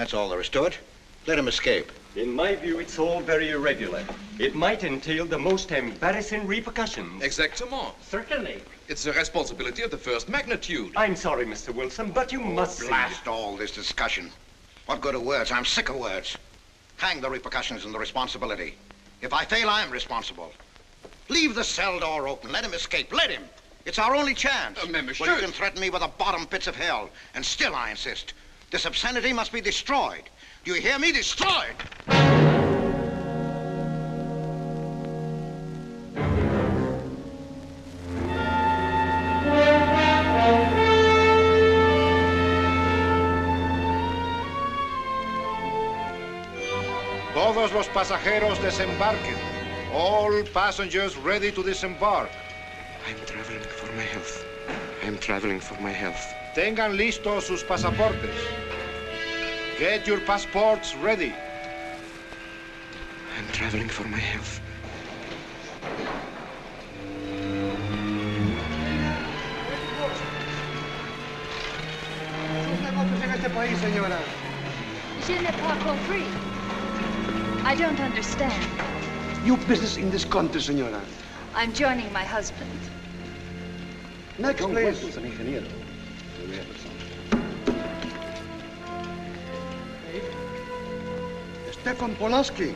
That's all there is to it. Let him escape. In my view, it's all very irregular. It might entail the most embarrassing repercussions. Exactement. Certainly. It's a responsibility of the first magnitude. I'm sorry, Mr. Wilson, but you must blast all this discussion. What good are words? I'm sick of words. Hang the repercussions and the responsibility. If I fail, I'm responsible. Leave the cell door open. Let him escape. Let him. It's our only chance. Monsieur. Well, you can threaten me with the bottom pits of hell, and still I insist. This obscenity must be destroyed. Do you hear me? Destroyed! Todos los pasajeros desembarquen. All passengers ready to disembark. I'm traveling for my health. I'm traveling for my health. Tengan listos sus pasaportes. Get your passports ready. I'm traveling for my health. Je n'ai pas compris. I don't understand. Your business in this country, senora. I'm joining my husband. Next, please. Stefan Polaski. You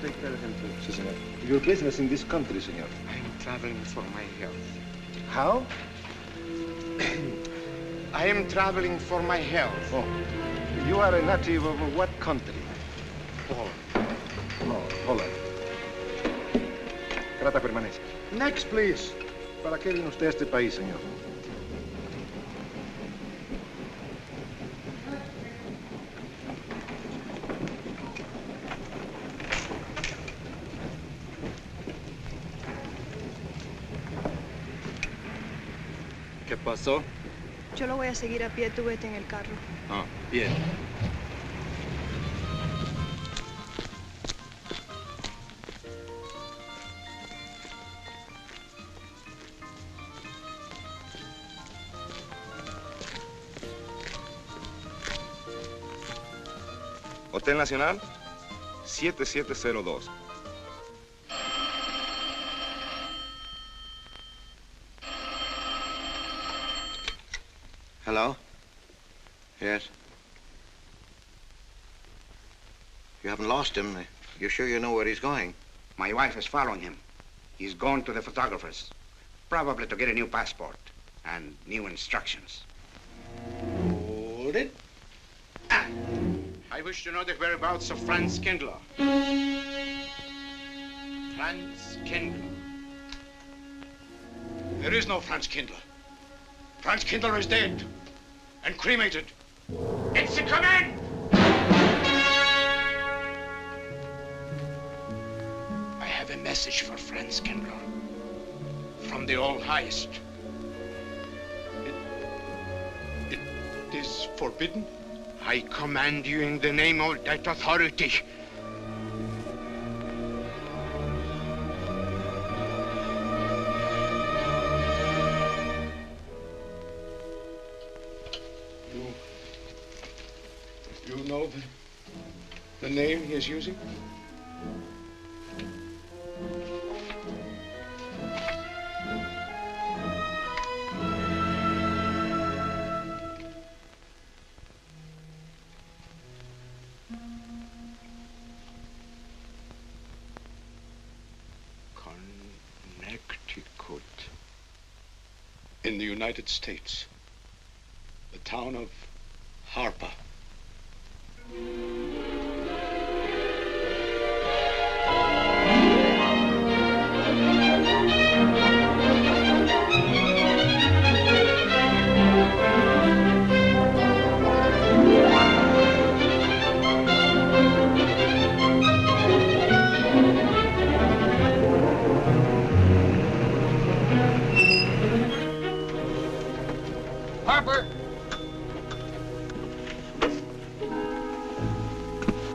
take care of him, too. Si, senor. Your business in this country, senor. I'm traveling for my health. How? I am traveling for my health. Oh. You are a native of what country? Holland. No, Holland. Trata permanencia. Next, please. ¿Para qué vino usted a este país, señor? ¿Qué pasó? Yo lo voy a seguir a pie, tú vete en el carro. Ah, bien. Hotel Nacional, 7702. Hello? Yes? You haven't lost him. You're sure you know where he's going? My wife is following him. He's gone to the photographer's, probably to get a new passport and new instructions. Hold it. I wish to know the whereabouts of Franz Kindler. Franz Kindler. There is no Franz Kindler. Franz Kindler is dead and cremated. It's a command! I have a message for Franz Kindler from the All-Highest. It is forbidden? I command you in the name of that authority. You know the name he is using? Connecticut. In the United States. The town of Harper. Harper!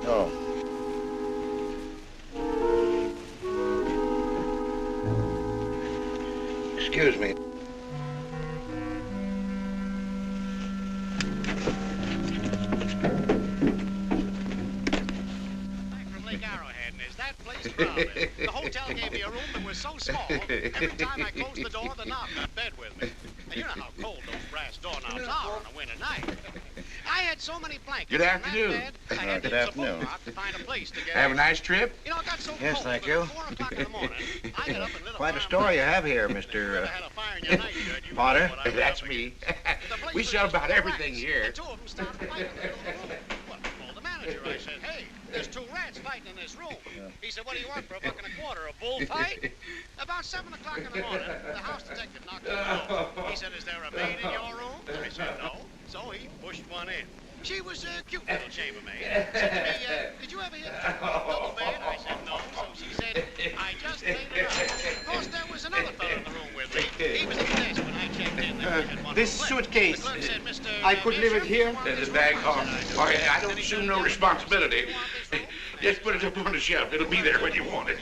Oh. Excuse me. Lake Arrowhead, and is that place crowded? The hotel gave me a room that was so small, every time I closed the door, the knob got bed with me. And you know how cold those brass doorknobs are on a winter night. I had so many blankets. Good afternoon. In that bed, I had Good to use a afternoon. boat to find a place to get Have a in. nice trip? You know, it got so Yes, cold. thank that you. at 4 o'clock in the morning, I got up and lit a Quite a fire. story you have here, Mr. Had a fire in your night, Judge. You Potter. know what I was That's up me. against. We sell about everything here. And two of them started fighting in the little room. Well, I called the manager. I said, hey, there's 2 rats fighting in this room. He said, what do you want for $1.25? A bullfight? About 7 o'clock in the morning, the house detective knocked on the door. He said, is there a maid in your room? I said, no. So he pushed one in. She was a cute little chambermaid. Said to me, did you ever hear the double bed? I said, no. So she said, I just laid it out. Of course, there was another fellow in the room with me. He was at the desk when I checked in. There we had one This flip. suitcase, The clerk said, Mr. I could leave it here? There's a bag home. Oh, yeah, I don't assume no responsibility. Just put it up on the shelf. It'll be there when you want it.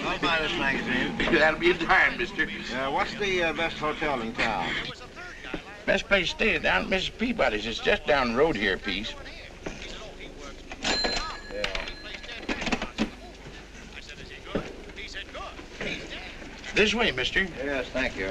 I'll buy this magazine. That'll be a dime, mister. What's the best hotel in town? Best place to stay is down at Mrs. Peabody's. It's just down the road here a piece. This way, mister. Yes, thank you.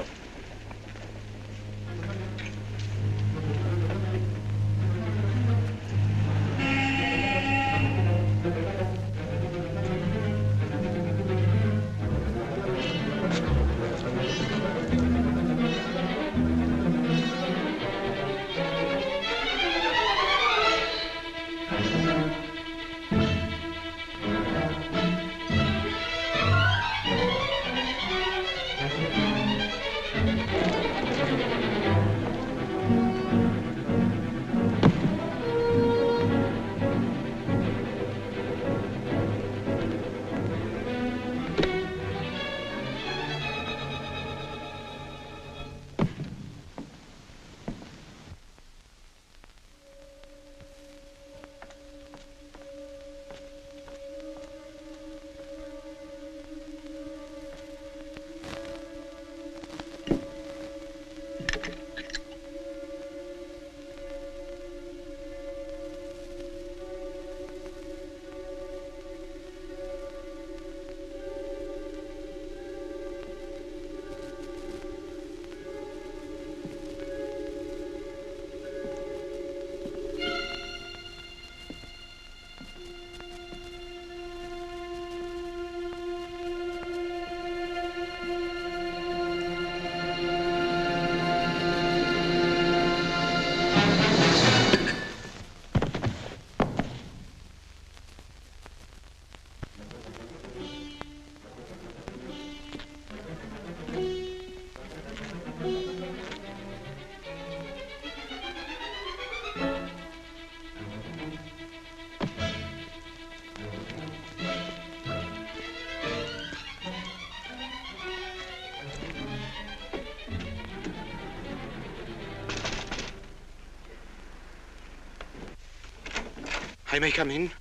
I may come in?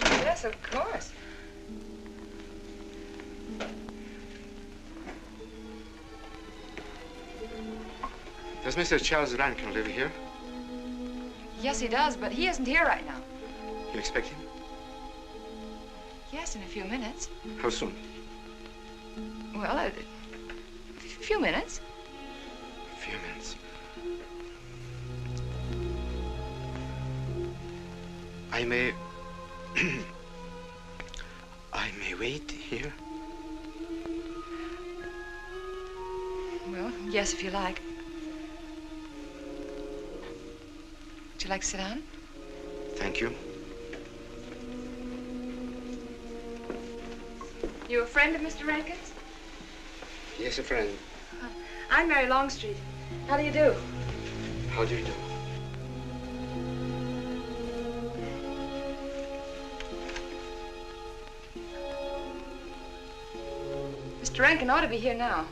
Yes, of course. Does Mr. Charles Rankin live here? Yes, he does, but he isn't here right now. You expect him? Yes, in a few minutes. How soon? Well, a few minutes. A few minutes. I may... I may wait here? Well, yes, if you like. Would you like to sit down? Thank you. You a friend of Mr. Rankin's? Yes, a friend. I'm Mary Longstreet. How do you do? How do you do? Mr. Rankin ought to be here now.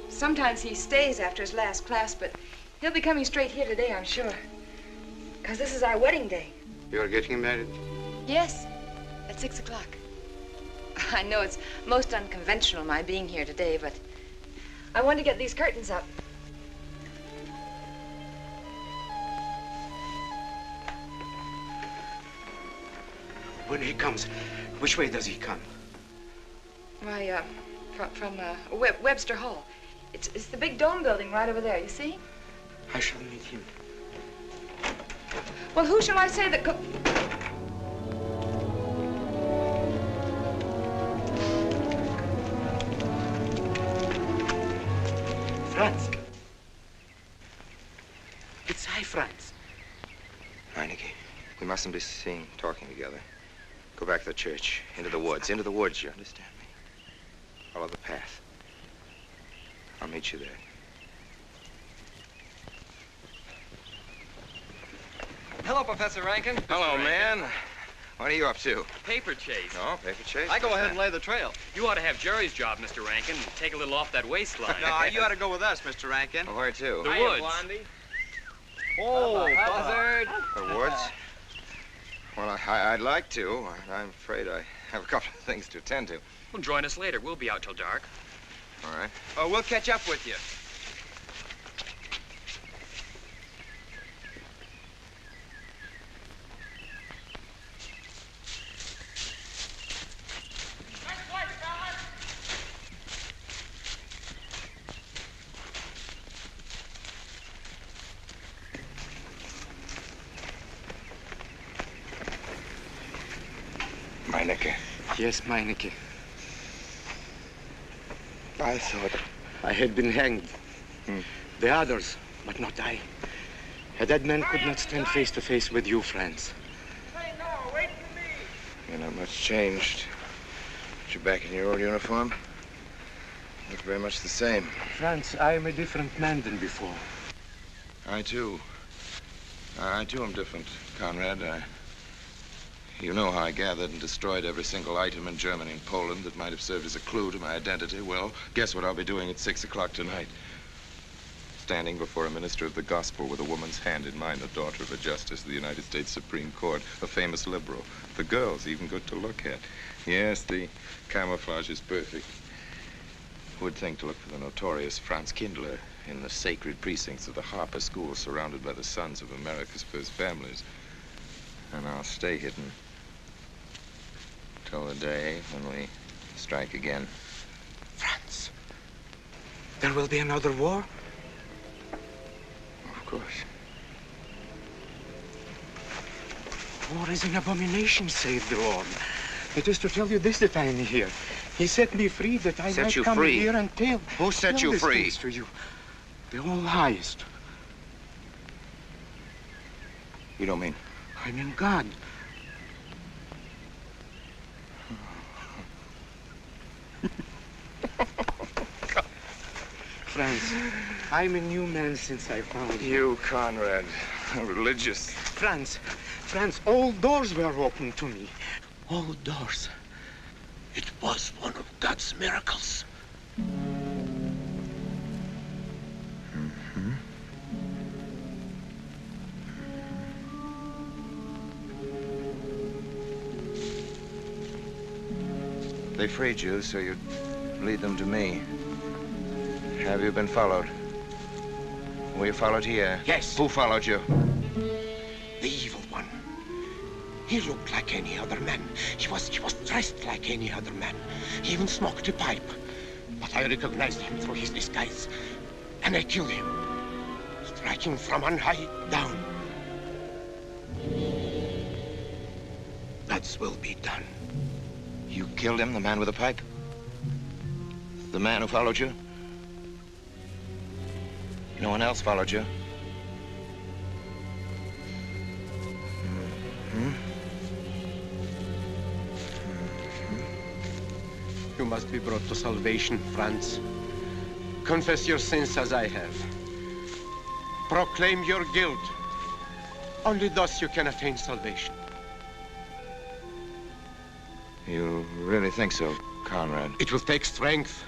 Sometimes he stays after his last class, but he'll be coming straight here today, I'm sure. Because this is our wedding day. You're getting married? Yes, at 6 o'clock. I know it's most unconventional, my being here today, but I want to get these curtains up. When he comes, which way does he come? Why, from Webster Hall. It's the big dome building right over there, you see? I shall meet him. Well, who shall I say that Franz. It's I, Franz. Meineke, we mustn't be seen talking together. Go back to the church, into the woods, you understand me? Follow the path. I'll meet you there. Hello, Professor Rankin. Hello, man. What are you up to? Paper chase. No, paper chase? I go ahead and lay the trail. You ought to have Jerry's job, Mr. Rankin, and take a little off that waistline. No, you ought to go with us, Mr. Rankin. Well, where to? The woods. Blondie. Oh, buzzard. The woods? Well, I'd like to. I'm afraid I have a couple of things to attend to. Well, join us later. We'll be out till dark. All right. Oh, we'll catch up with you. Meineke. Yes, Meineke. I thought I had been hanged. The others, but not I. A dead man could not stand face to face with you, Franz. Hey, no, wait for me. You're not much changed. But you're back in your old uniform. Look very much the same. Franz, I am a different man than before. I, too. I, too, am different, Conrad. You know how I gathered and destroyed every single item in Germany and Poland that might have served as a clue to my identity. Well, guess what I'll be doing at 6 o'clock tonight? Standing before a minister of the gospel with a woman's hand in mine, a daughter of a justice of the United States Supreme Court, a famous liberal. The girl's even good to look at. Yes, the camouflage is perfect. Who would think to look for the notorious Franz Kindler in the sacred precincts of the Harper School, surrounded by the sons of America's first families? And I'll stay hidden till the day when we strike again. Franz, there will be another war? Of course. War is an abomination, save the Lord. It is to tell you this that I am here. He set me free that I might come here and tell. Who set you free? Things to you. The all highest. You don't mean? I mean God. Franz, I'm a new man since I found you. You, Conrad, religious. Franz, all doors were open to me. All doors. It was one of God's miracles. They freed you so you'd lead them to me. Have you been followed? Were you followed here? Yes. Who followed you? The evil one. He looked like any other man. He was dressed like any other man. He even smoked a pipe. But I recognized him through his disguise. And I killed him, striking from on high down. God's will be done. You killed him, the man with the pipe? The man who followed you? No one else followed you? You must be brought to salvation, Franz. Confess your sins as I have. Proclaim your guilt. Only thus you can attain salvation. You really think so, Conrad? It will take strength.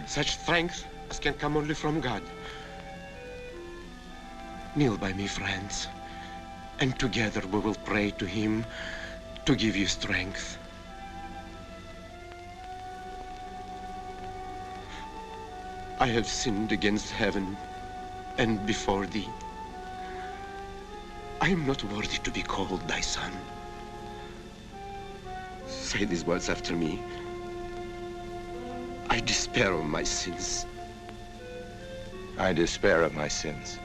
Such strength as can come only from God. Kneel by me, friends, and together we will pray to him to give you strength. I have sinned against heaven and before thee. I am not worthy to be called thy son. say these words after me. I despair of my sins. I despair of my sins.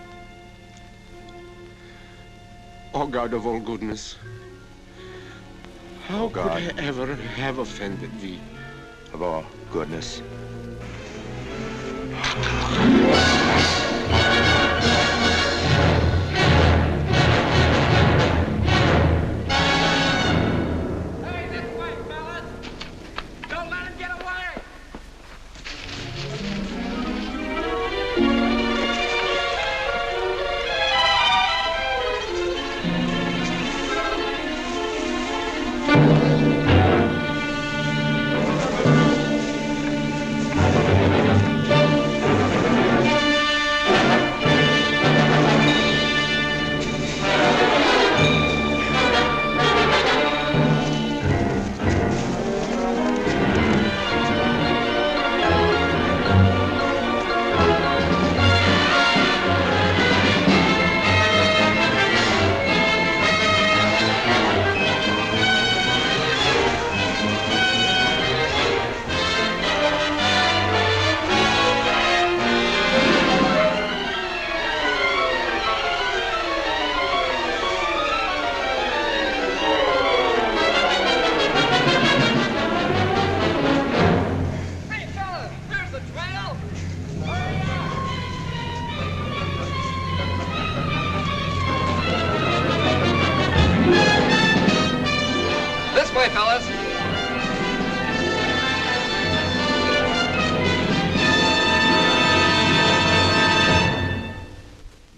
O God of all goodness, how could I ever have offended thee? Of all goodness.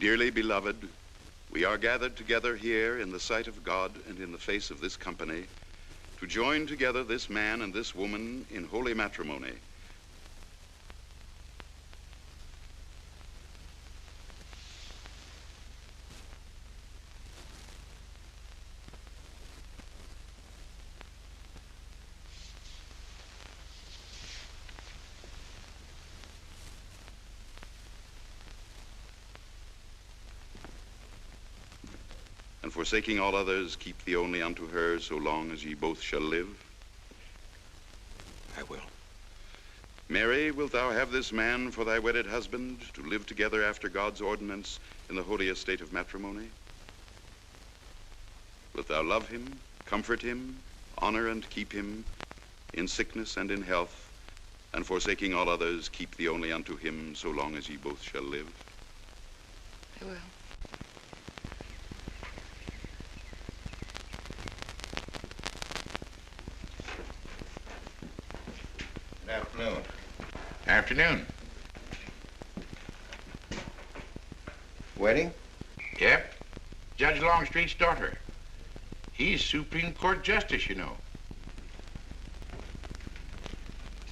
Dearly beloved, we are gathered together here in the sight of God and in the face of this company to join together this man and this woman in holy matrimony. And forsaking all others, keep thee only unto her so long as ye both shall live? I will. Mary, wilt thou have this man for thy wedded husband, to live together after God's ordinance in the holy estate of matrimony? Wilt thou love him, comfort him, honor and keep him in sickness and in health, and forsaking all others, keep thee only unto him so long as ye both shall live? I will. Afternoon. Afternoon. Wedding? Yep. Judge Longstreet's daughter. He's Supreme Court Justice, you know.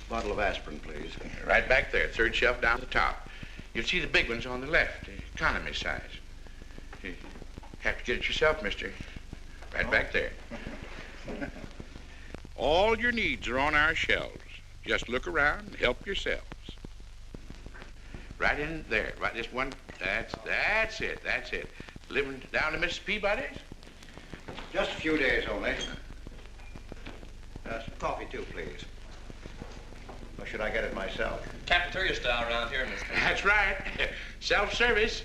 Bottle of aspirin, please. Right back there, third shelf down the top. You'll see the big ones on the left, the economy size. You have to get it yourself, mister. Right back there. All your needs are on our shelves. Just look around and help yourselves. Right in there, right this one, that's it. Living down to Mrs. Peabody's? Just a few days only. Some coffee too, please. Or should I get it myself? Cafeteria style around here, mister. That's right. Self-service.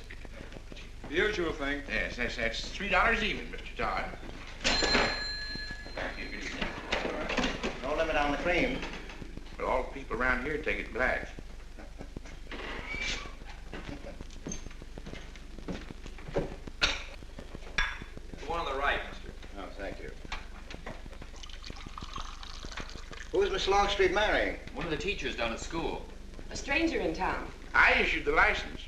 The usual thing. Yes, that's $3 even, Mr. Todd. No limit on the cream. But all the people around here take it black. The one on the right, mister. Oh, thank you. Who's Miss Longstreet marrying? One of the teachers down at school. A stranger in town. I issued the license.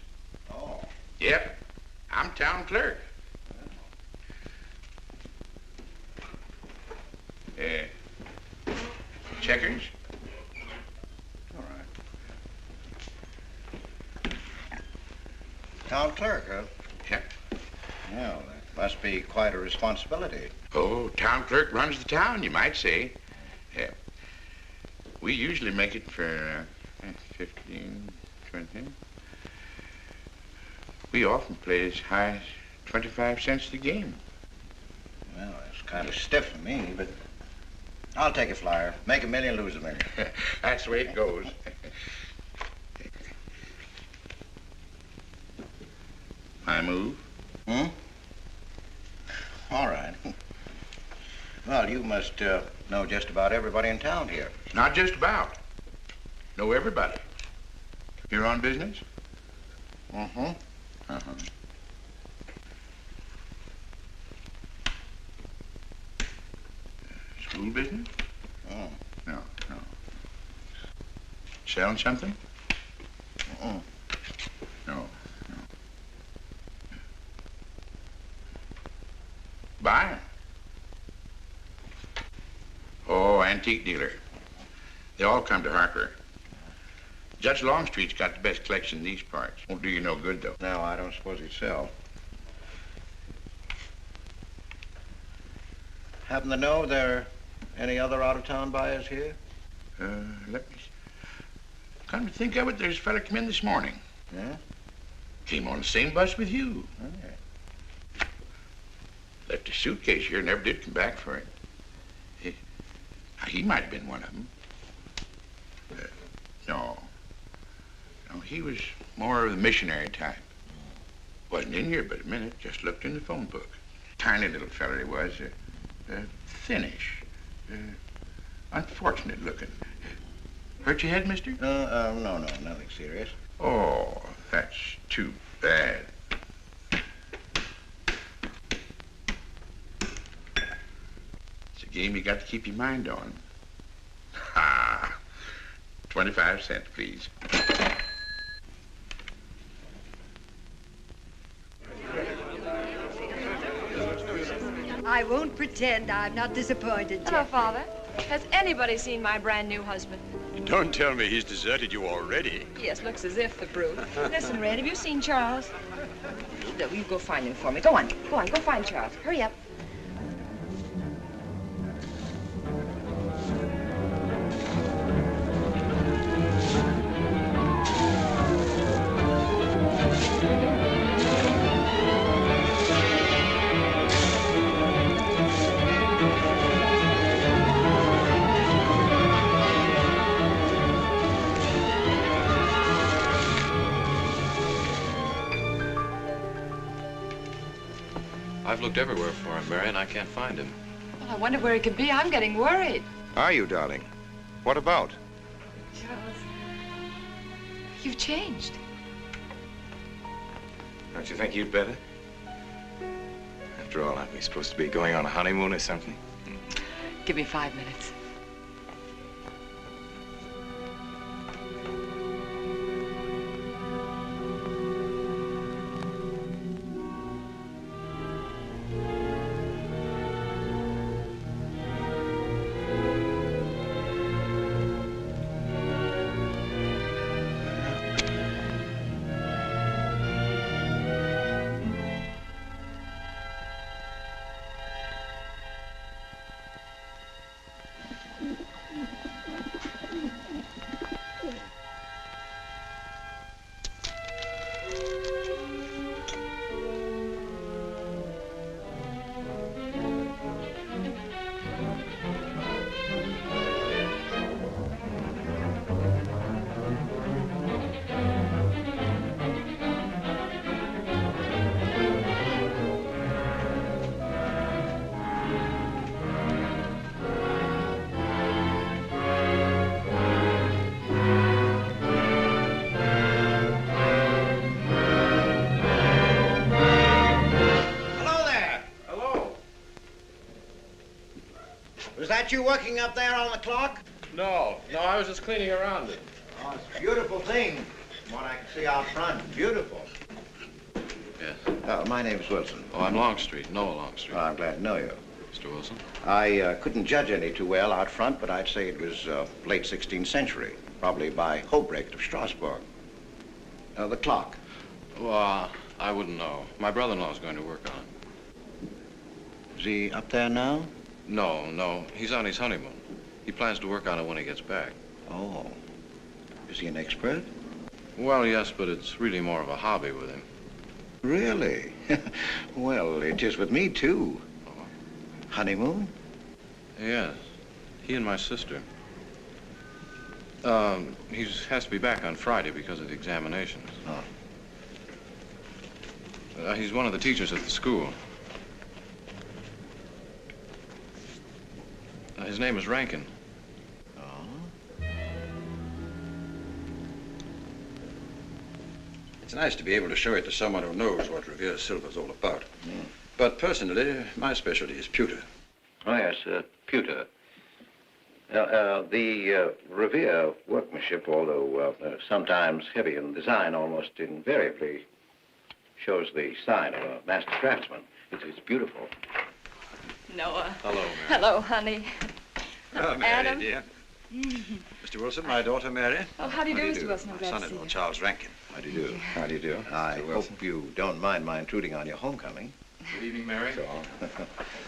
Oh. Yep. I'm town clerk. Checkers? All right. Town clerk, huh? Yep. Well, that must be quite a responsibility. Oh, town clerk runs the town, you might say. Yeah. We usually make it for 15, 20. We often play as high as 25 cents a game. Well, that's kind of stiff for me, but I'll take a flyer. Make $1 million, lose $1 million. That's the way it goes. I move? Hmm? All right. Well, you must know just about everybody in town here. Not just about. Know everybody. You're on business? Mm-hmm. Uh-huh. School business? Oh. No. Selling something? Mm-mm. No. Buying? Oh, antique dealer. They all come to Harper. Judge Longstreet's got the best collection in these parts. Won't do you no good, though. No, I don't suppose he'd sell. Happen to know there are any other out-of-town buyers here? Let me see. Come to think of it, there's a fella come in this morning. Yeah? Came on the same bus with you. Okay. Left his suitcase here, never did come back for it. He might have been one of them. No, he was more of the missionary type. Wasn't in here but a minute, just looked in the phone book. Tiny little fella he was, thinnish, unfortunate looking. Hurt your head, mister? No, nothing serious. Oh, that's too bad. It's a game you got to keep your mind on. Ha! 25 cents, please. I won't pretend I'm not disappointed, Hello, Jeff. Father. Has anybody seen my brand new husband? Don't tell me he's deserted you already. Yes, looks as if, the brute. Listen, Red, have you seen Charles? No, you go find him for me. Go on, go find Charles. Hurry up. I've looked everywhere for him, Mary, and I can't find him. Well, I wonder where he could be. I'm getting worried. Are you, darling? What about? Charles, you've changed. Don't you think you'd better? After all, aren't we supposed to be going on a honeymoon or something? Give me 5 minutes. Was that you working up there on the clock? No, I was just cleaning around it. Oh, it's a beautiful thing, from what I can see out front. Beautiful. Yes. My name's Wilson. Oh, I'm Longstreet, Noah Longstreet. Oh, I'm glad to know you. Mr. Wilson? I couldn't judge any too well out front, but I'd say it was late 16th century, probably by Hobrecht of Strasbourg. The clock. Well, I wouldn't know. My brother-in-law's going to work on it. Is he up there now? No. He's on his honeymoon. He plans to work on it when he gets back. Oh. Is he an expert? Well, yes, but it's really more of a hobby with him. Really? Well, it is with me, too. Oh. Honeymoon? Yes. He and my sister. He has to be back on Friday because of the examinations. Oh. He's one of the teachers at the school. His name is Rankin. It's nice to be able to show it to someone who knows what Revere Silver's all about. But personally, my specialty is pewter. Oh, yes, pewter. The Revere workmanship, although sometimes heavy in design, almost invariably shows the sign of a master craftsman. It's beautiful. Noah. Hello, Mary. Hello, honey. Oh, Mary, Adam. dear. Mr. Wilson, my daughter, Mary. Oh, how do you do, Mr. Wilson? I'm My glad to see son-in-law, you. Charles Rankin. How do you do? How do you do? I hope you don't mind my intruding on your homecoming. Good evening, Mary.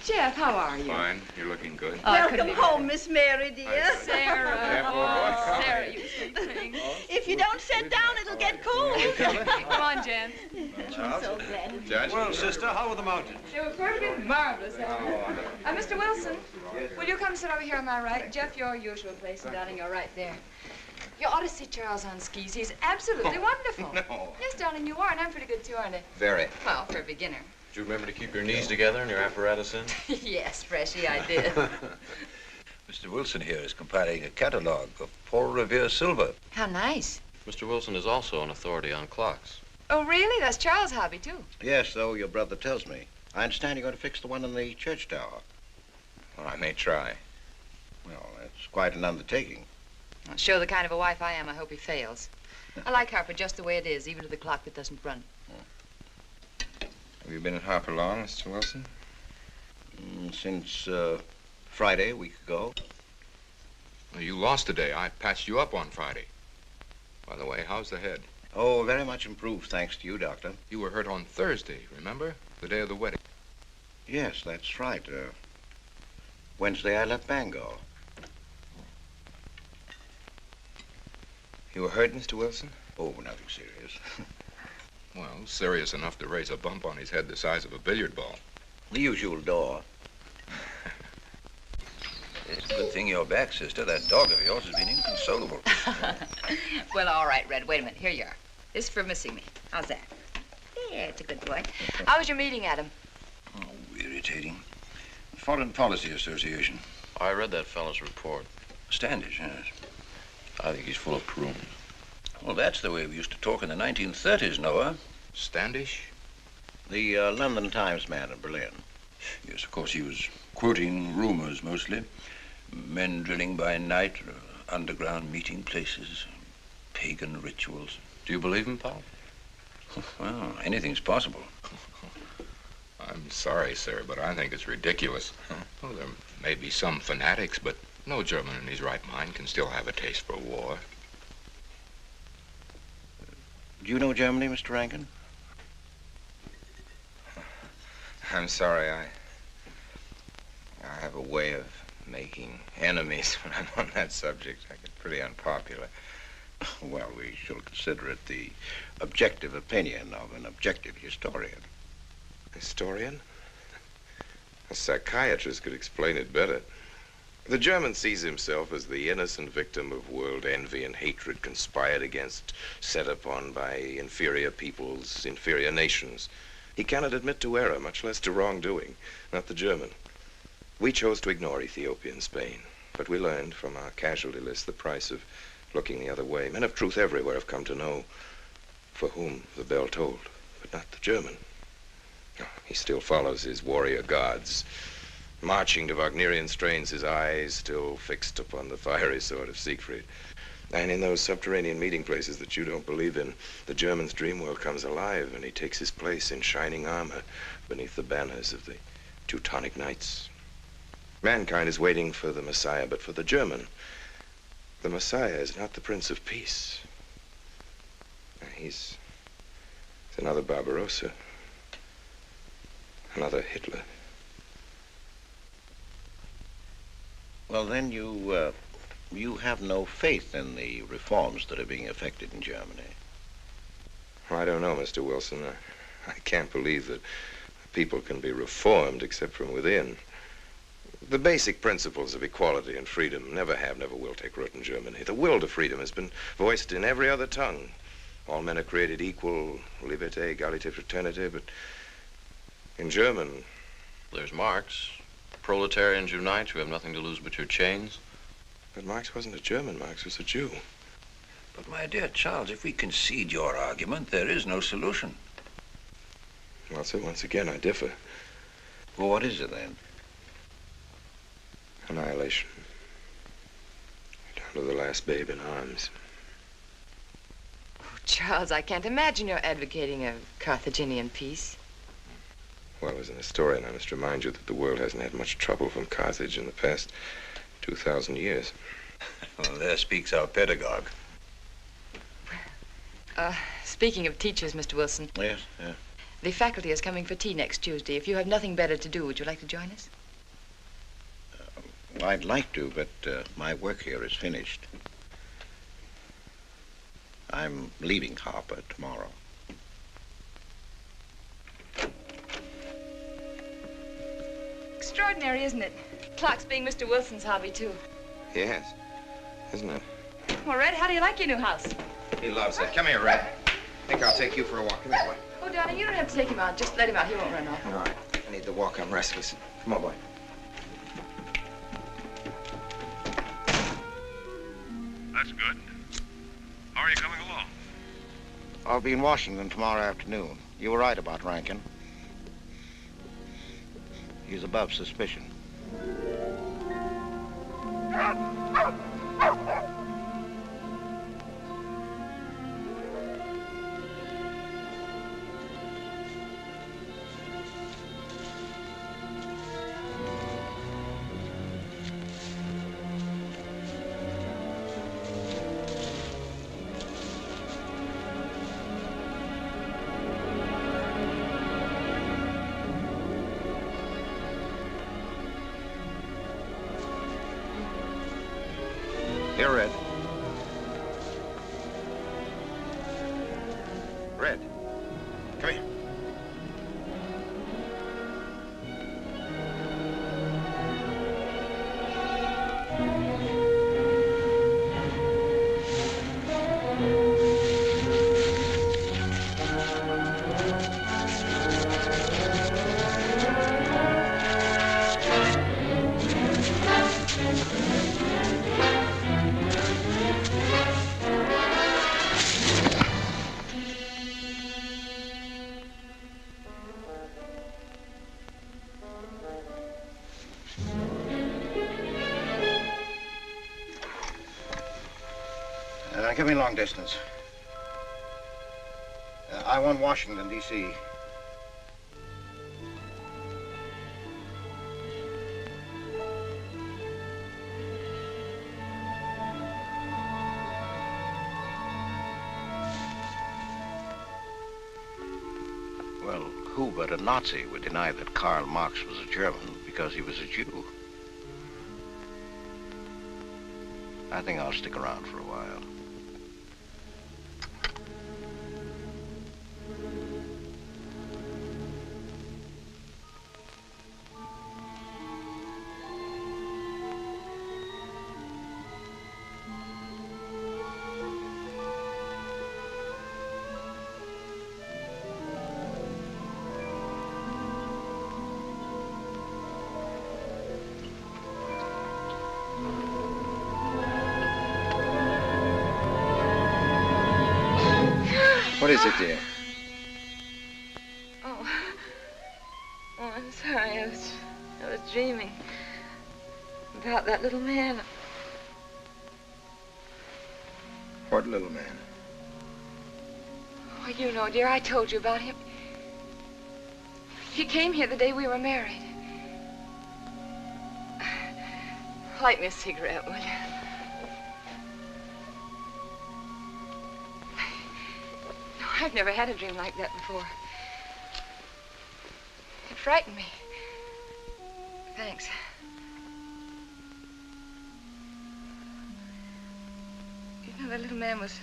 Jeff, how are you? Fine. You're looking good. Oh, I couldn't Welcome be home, Miss Mary, dear. Sarah. Yeah, Oh, Sarah, you sweet thing. If you don't sit down, it'll get cold. Come on, Jen. Charles. So glad. Judge? Well, sister, how were the mountains? They were perfectly marvelous. Mr. Wilson, will you come sit over here on my right? Jeff, your usual place, and darling, you're right there. You ought to see Charles on skis. He's absolutely wonderful. No. Yes, darling, you are, and I'm pretty good too, aren't I? Very. Well, for a beginner. Did you remember to keep your knees together and your apparatus in? Yes, Freshy, I did. Mr. Wilson here is compiling a catalogue of Paul Revere silver. How nice. Mr. Wilson is also an authority on clocks. Oh, really? That's Charles' hobby, too. Yes, so your brother tells me. I understand you're going to fix the one in the church tower. Well, I may try. Well, that's quite an undertaking. Well, show the kind of a wife I am, I hope he fails. I like Harper just the way it is, even to the clock that doesn't run. Have you been at Harper long, Mr. Wilson? Since Friday, a week ago. Well, you lost today. I patched you up on Friday. By the way, how's the head? Oh, very much improved, thanks to you, Doctor. You were hurt on Thursday, remember? The day of the wedding. Yes, that's right. Wednesday, I left Bangor. You were hurt, Mr. Wilson? Oh, nothing serious. Well, serious enough to raise a bump on his head the size of a billiard ball. The usual door. It's a good thing you're back, sister. That dog of yours has been inconsolable. Well, all right, Red. Wait a minute. Here you are. This is for missing me. How's that? Yeah, it's a good boy. How was your meeting, Adam? Oh, irritating. Foreign Policy Association. I read that fellow's report. Standish, yes. I think he's full of prunes. Well, that's the way we used to talk in the 1930s, Noah. Standish? The London Times man in Berlin. Yes, of course, he was quoting rumors mostly. Men drilling by night, underground meeting places, pagan rituals. Do you believe him, Pop? Well, anything's possible. I'm sorry, sir, but I think it's ridiculous. Well, there may be some fanatics, but no German in his right mind can still have a taste for war. Do you know Germany, Mr. Rankin? I'm sorry, I have a way of making enemies when I'm on that subject. I get pretty unpopular. Well, we shall consider it the objective opinion of an objective historian. Historian? A psychiatrist could explain it better. The German sees himself as the innocent victim of world envy and hatred conspired against, set upon by inferior peoples, inferior nations. He cannot admit to error, much less to wrongdoing, not the German. We chose to ignore Ethiopia and Spain, but we learned from our casualty list the price of looking the other way. Men of truth everywhere have come to know for whom the bell tolled, but not the German. He still follows his warrior gods, marching to Wagnerian strains, his eyes still fixed upon the fiery sword of Siegfried. And in those subterranean meeting places that you don't believe in, the German's dream world comes alive, and he takes his place in shining armor beneath the banners of the Teutonic Knights. Mankind is waiting for the Messiah, but for the German, the Messiah is not the Prince of Peace. He's another Barbarossa, another Hitler. Well, then you have no faith in the reforms that are being effected in Germany. Well, I don't know, Mr. Wilson. I can't believe that people can be reformed except from within. The basic principles of equality and freedom never have, never will take root in Germany. The will to freedom has been voiced in every other tongue. All men are created equal, liberté, égalité, fraternité, but in German... There's Marx. Proletarians unite, you have nothing to lose but your chains. But Marx wasn't a German, Marx was a Jew. But my dear Charles, if we concede your argument, there is no solution. Well, sir, once again, I differ. Well, what is it then? Annihilation. Down to the last babe in arms. Oh, Charles, I can't imagine you're advocating a Carthaginian peace. Well, as an historian, I must remind you that the world hasn't had much trouble from Carthage in the past 2,000 years. Well, there speaks our pedagogue. Speaking of teachers, Mr. Wilson. Yes, yeah. The faculty is coming for tea next Tuesday. If you have nothing better to do, would you like to join us? Well, I'd like to, but my work here is finished. I'm leaving Harper tomorrow. Extraordinary, isn't it? Clocks being Mr. Wilson's hobby, too. Yes, isn't it? Well, Red, how do you like your new house? He loves it. Come here, Red. I think I'll take you for a walk. Come here, boy. Oh, darling, you don't have to take him out. Just let him out. He won't run off. All right. I need the walk. I'm restless. Come on, boy. That's good. How are you coming along? I'll be in Washington tomorrow afternoon. You were right about Rankin. He's above suspicion. Here, Red. Red, come here. Give me long distance. I want Washington, D.C. Well, who but a Nazi would deny that Karl Marx was a German because he was a Jew? I think I'll stick around for a while. What is it, dear? Oh, I'm sorry. I was dreaming about that little man. What little man? Oh, you know, dear, I told you about him. He came here the day we were married. Light me a cigarette, will you? I've never had a dream like that before. It frightened me. Thanks. You know, that little man was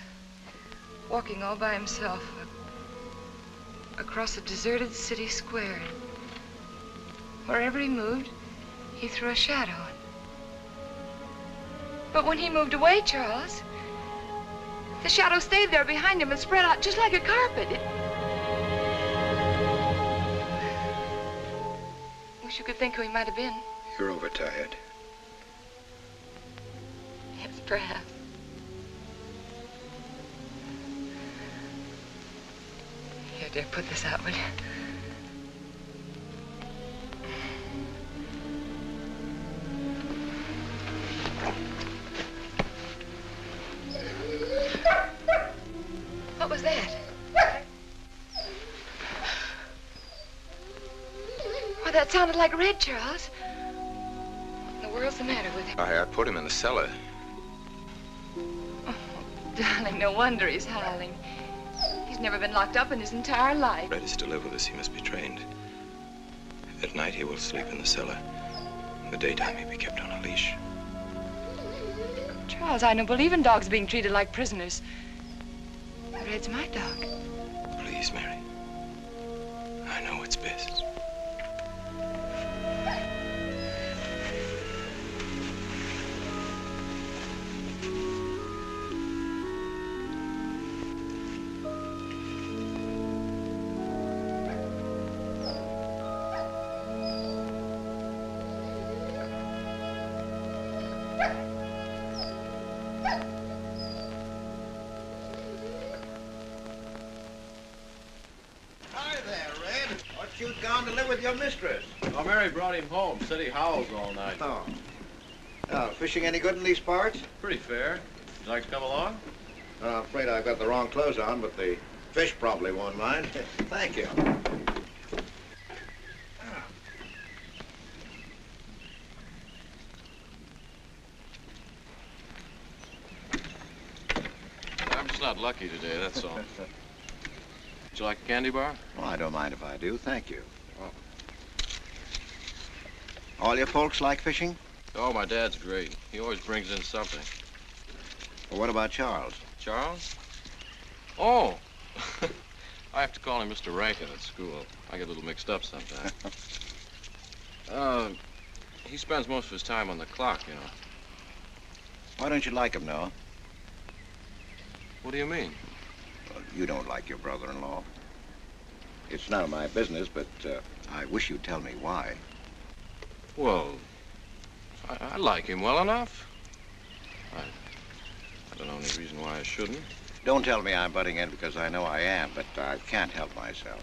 walking all by himself across a deserted city square. Wherever he moved, He threw a shadow. But when he moved away, Charles, the shadow stayed there behind him and spread out just like a carpet. Wish you could think who he might have been. You're overtired. Yes, perhaps. Here, dear, put this out, will you? What was that? Why, that sounded like Red, Charles. What in the world's the matter with him? I put him in the cellar. Oh, darling, no wonder he's howling. He's never been locked up in his entire life. Red is to live with us. He must be trained. At night, he will sleep in the cellar. In the daytime, he'll be kept on a leash. Charles, I don't believe in dogs being treated like prisoners. Red's my dog. Please, Mary. I know what's best. You'd gone to live with your mistress. Oh, Mary brought him home. Said he howls all night. Oh. Oh, fishing any good in these parts? Pretty fair. Would you like to come along? I'm afraid I've got the wrong clothes on, but the fish probably won't mind. Thank you. I'm just not lucky today, that's all. Would you like a candy bar? Well, I don't mind if I do. Thank you. Oh. All your folks like fishing? Oh, my dad's great. He always brings in something. Well, what about Charles? Charles? Oh! I have to call him Mr. Rankin at school. I get a little mixed up sometimes. He spends most of his time on the clock, you know. Why don't you like him, Noah? What do you mean? Well, you don't like your brother-in-law. It's none of my business, but I wish you'd tell me why. Well, I like him well enough. I don't know any reason why I shouldn't. Don't tell me I'm butting in because I know I am, but I can't help myself.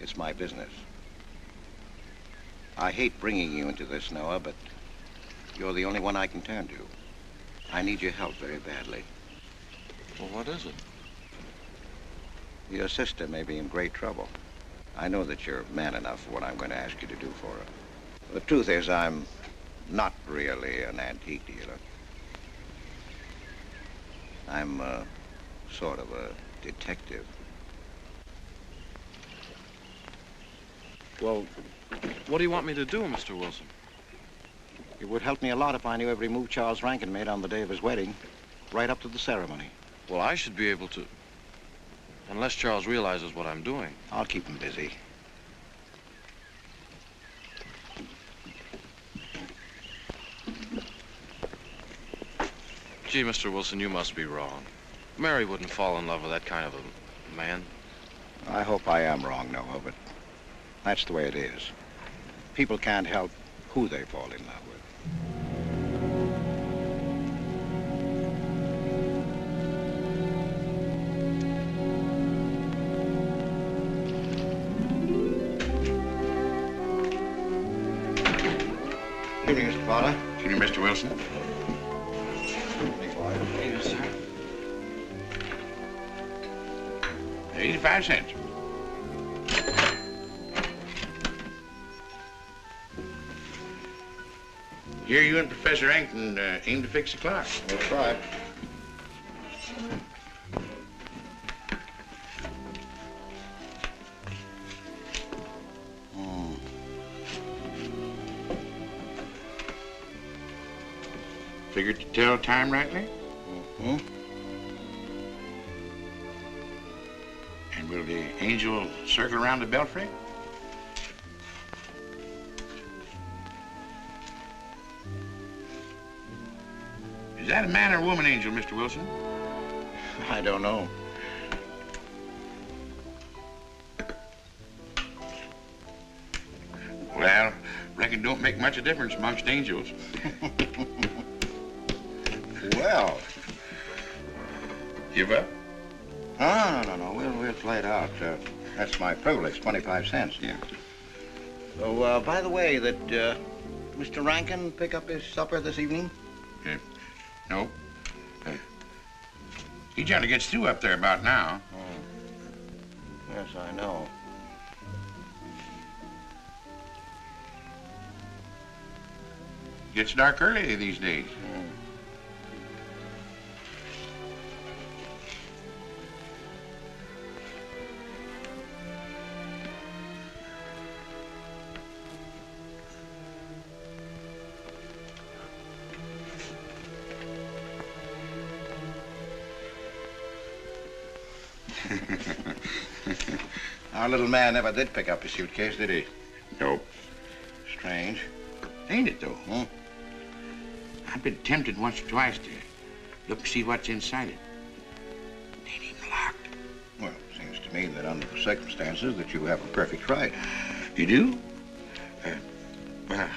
It's my business. I hate bringing you into this, Noah, but you're the only one I can turn to. I need your help very badly. Well, what is it? Your sister may be in great trouble. I know that you're man enough for what I'm going to ask you to do for her. The truth is, I'm not really an antique dealer. I'm sort of a detective. Well, what do you want me to do, Mr. Wilson? It would help me a lot if I knew every move Charles Rankin made on the day of his wedding, right up to the ceremony. Well, I should be able to, unless Charles realizes what I'm doing. I'll keep him busy. Gee, Mr. Wilson, you must be wrong. Mary wouldn't fall in love with that kind of a man. I hope I am wrong, Noah, but that's the way it is. People can't help who they fall in love with. Good evening, Mr. Potter. Good evening, Mr. Wilson. 85 cents. Here you and Professor Rankin aim to fix the clock. We'll try. Figured to tell time rightly? Mm-hmm. And will the angel circle around the belfry? Is that a man or woman angel, Mr. Wilson? I don't know. Well, reckon don't make much of a difference amongst angels. Well. Give up? No. We'll play it out. That's my privilege, 25 cents. Yeah. So, by the way, did Mr. Rankin pick up his supper this evening? No. He generally gets through up there about now. Oh. Yes, I know. Gets dark early these days. Our little man never did pick up his suitcase, did he? Nope. Strange. Ain't it, though? I've been tempted once or twice to look and see what's inside it. Ain't even locked. Well, it seems to me that under the circumstances that you have a perfect right. You do? Well,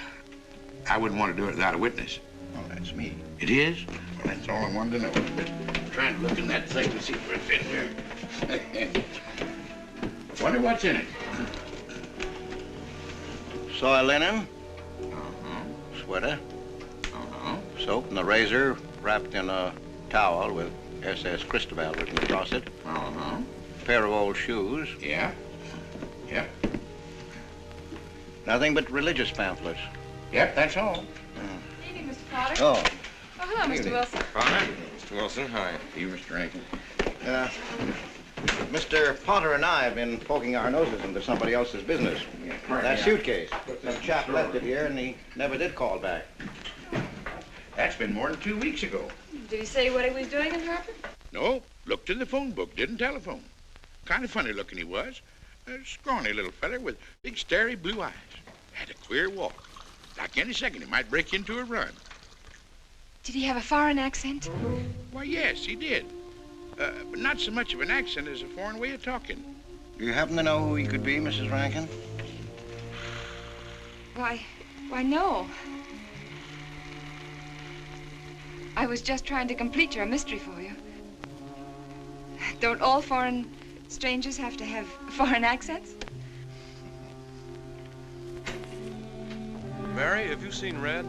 I wouldn't want to do it without a witness. Oh, that's me. It is? Well, that's all I wanted to know. I'm trying to look in that thing to see what's in here. Wonder what's in it. Soy linen. Sweater. Soap and a razor wrapped in a towel with SS Cristobal written across it. Pair of old shoes. Yeah. Yep. Nothing but religious pamphlets. Yep, that's all. Good evening, Mr. Potter. Oh. Oh, hello, Mr. Wilson. Hi, Mr. Wilson. Hi. You, Mr. Rankin. Mr. Potter and I have been poking our noses into somebody else's business. That suitcase. Some chap left it here and he never did call back. That's been more than 2 weeks ago. Did he say what he was doing in Harper? No, looked in the phone book, didn't telephone. Kind of funny looking he was. A scrawny little feller with big starry blue eyes. Had a queer walk. Like any second he might break into a run. Did he have a foreign accent? Why, yes, he did. But not so much of an accent as a foreign way of talking. Do you happen to know who he could be, Mrs. Rankin? Why, no. I was just trying to complete your mystery for you. Don't all foreign strangers have to have foreign accents? Mary, have you seen Red?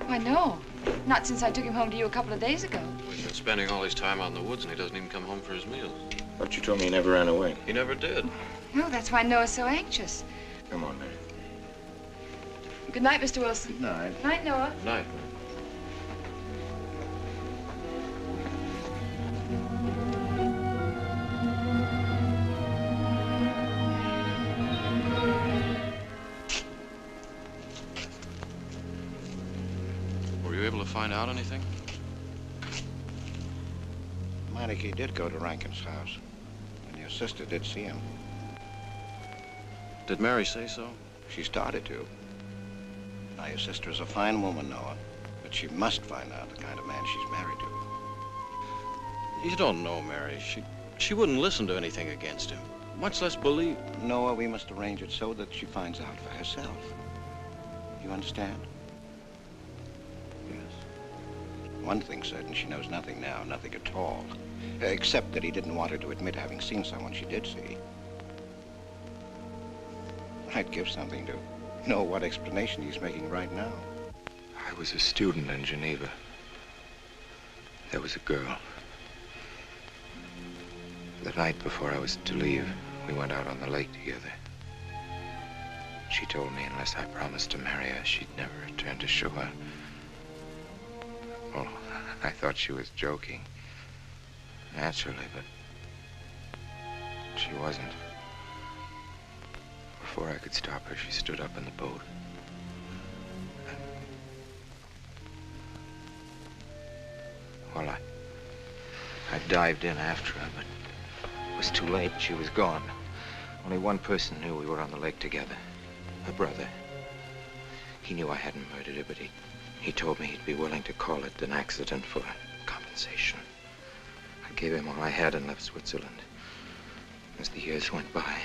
Why, no. Not since I took him home to you a couple of days ago. We've been spending all his time out in the woods and he doesn't even come home for his meals. But you told me he never ran away. He never did. No, that's why Noah's so anxious. Come on, Mary. Good night, Mr. Wilson. Good night. Night, Noah. Good night. Were you able to find out anything? Meineke did go to Rankin's house, and your sister did see him. Did Mary say so? She started to. Now, your sister is a fine woman, Noah, but she must find out the kind of man she's married to. You don't know, Mary. She wouldn't listen to anything against him, much less believe. Noah, we must arrange it so that she finds out for herself. You understand? Yes. One thing's certain, she knows nothing now, nothing at all. Except that he didn't want her to admit having seen someone she did see. I'd give something to know what explanation he's making right now. I was a student in Geneva. There was a girl. The night before I was to leave, we went out on the lake together. She told me unless I promised to marry her, she'd never return to shore. Well, I thought she was joking. Naturally, but she wasn't. Before I could stop her, she stood up in the boat. Well, I dived in after her, but it was too late. She was gone. Only one person knew we were on the lake together. Her brother. He knew I hadn't murdered her, but he He told me he'd be willing to call it an accident for compensation. I gave him all I had and left Switzerland. As the years went by,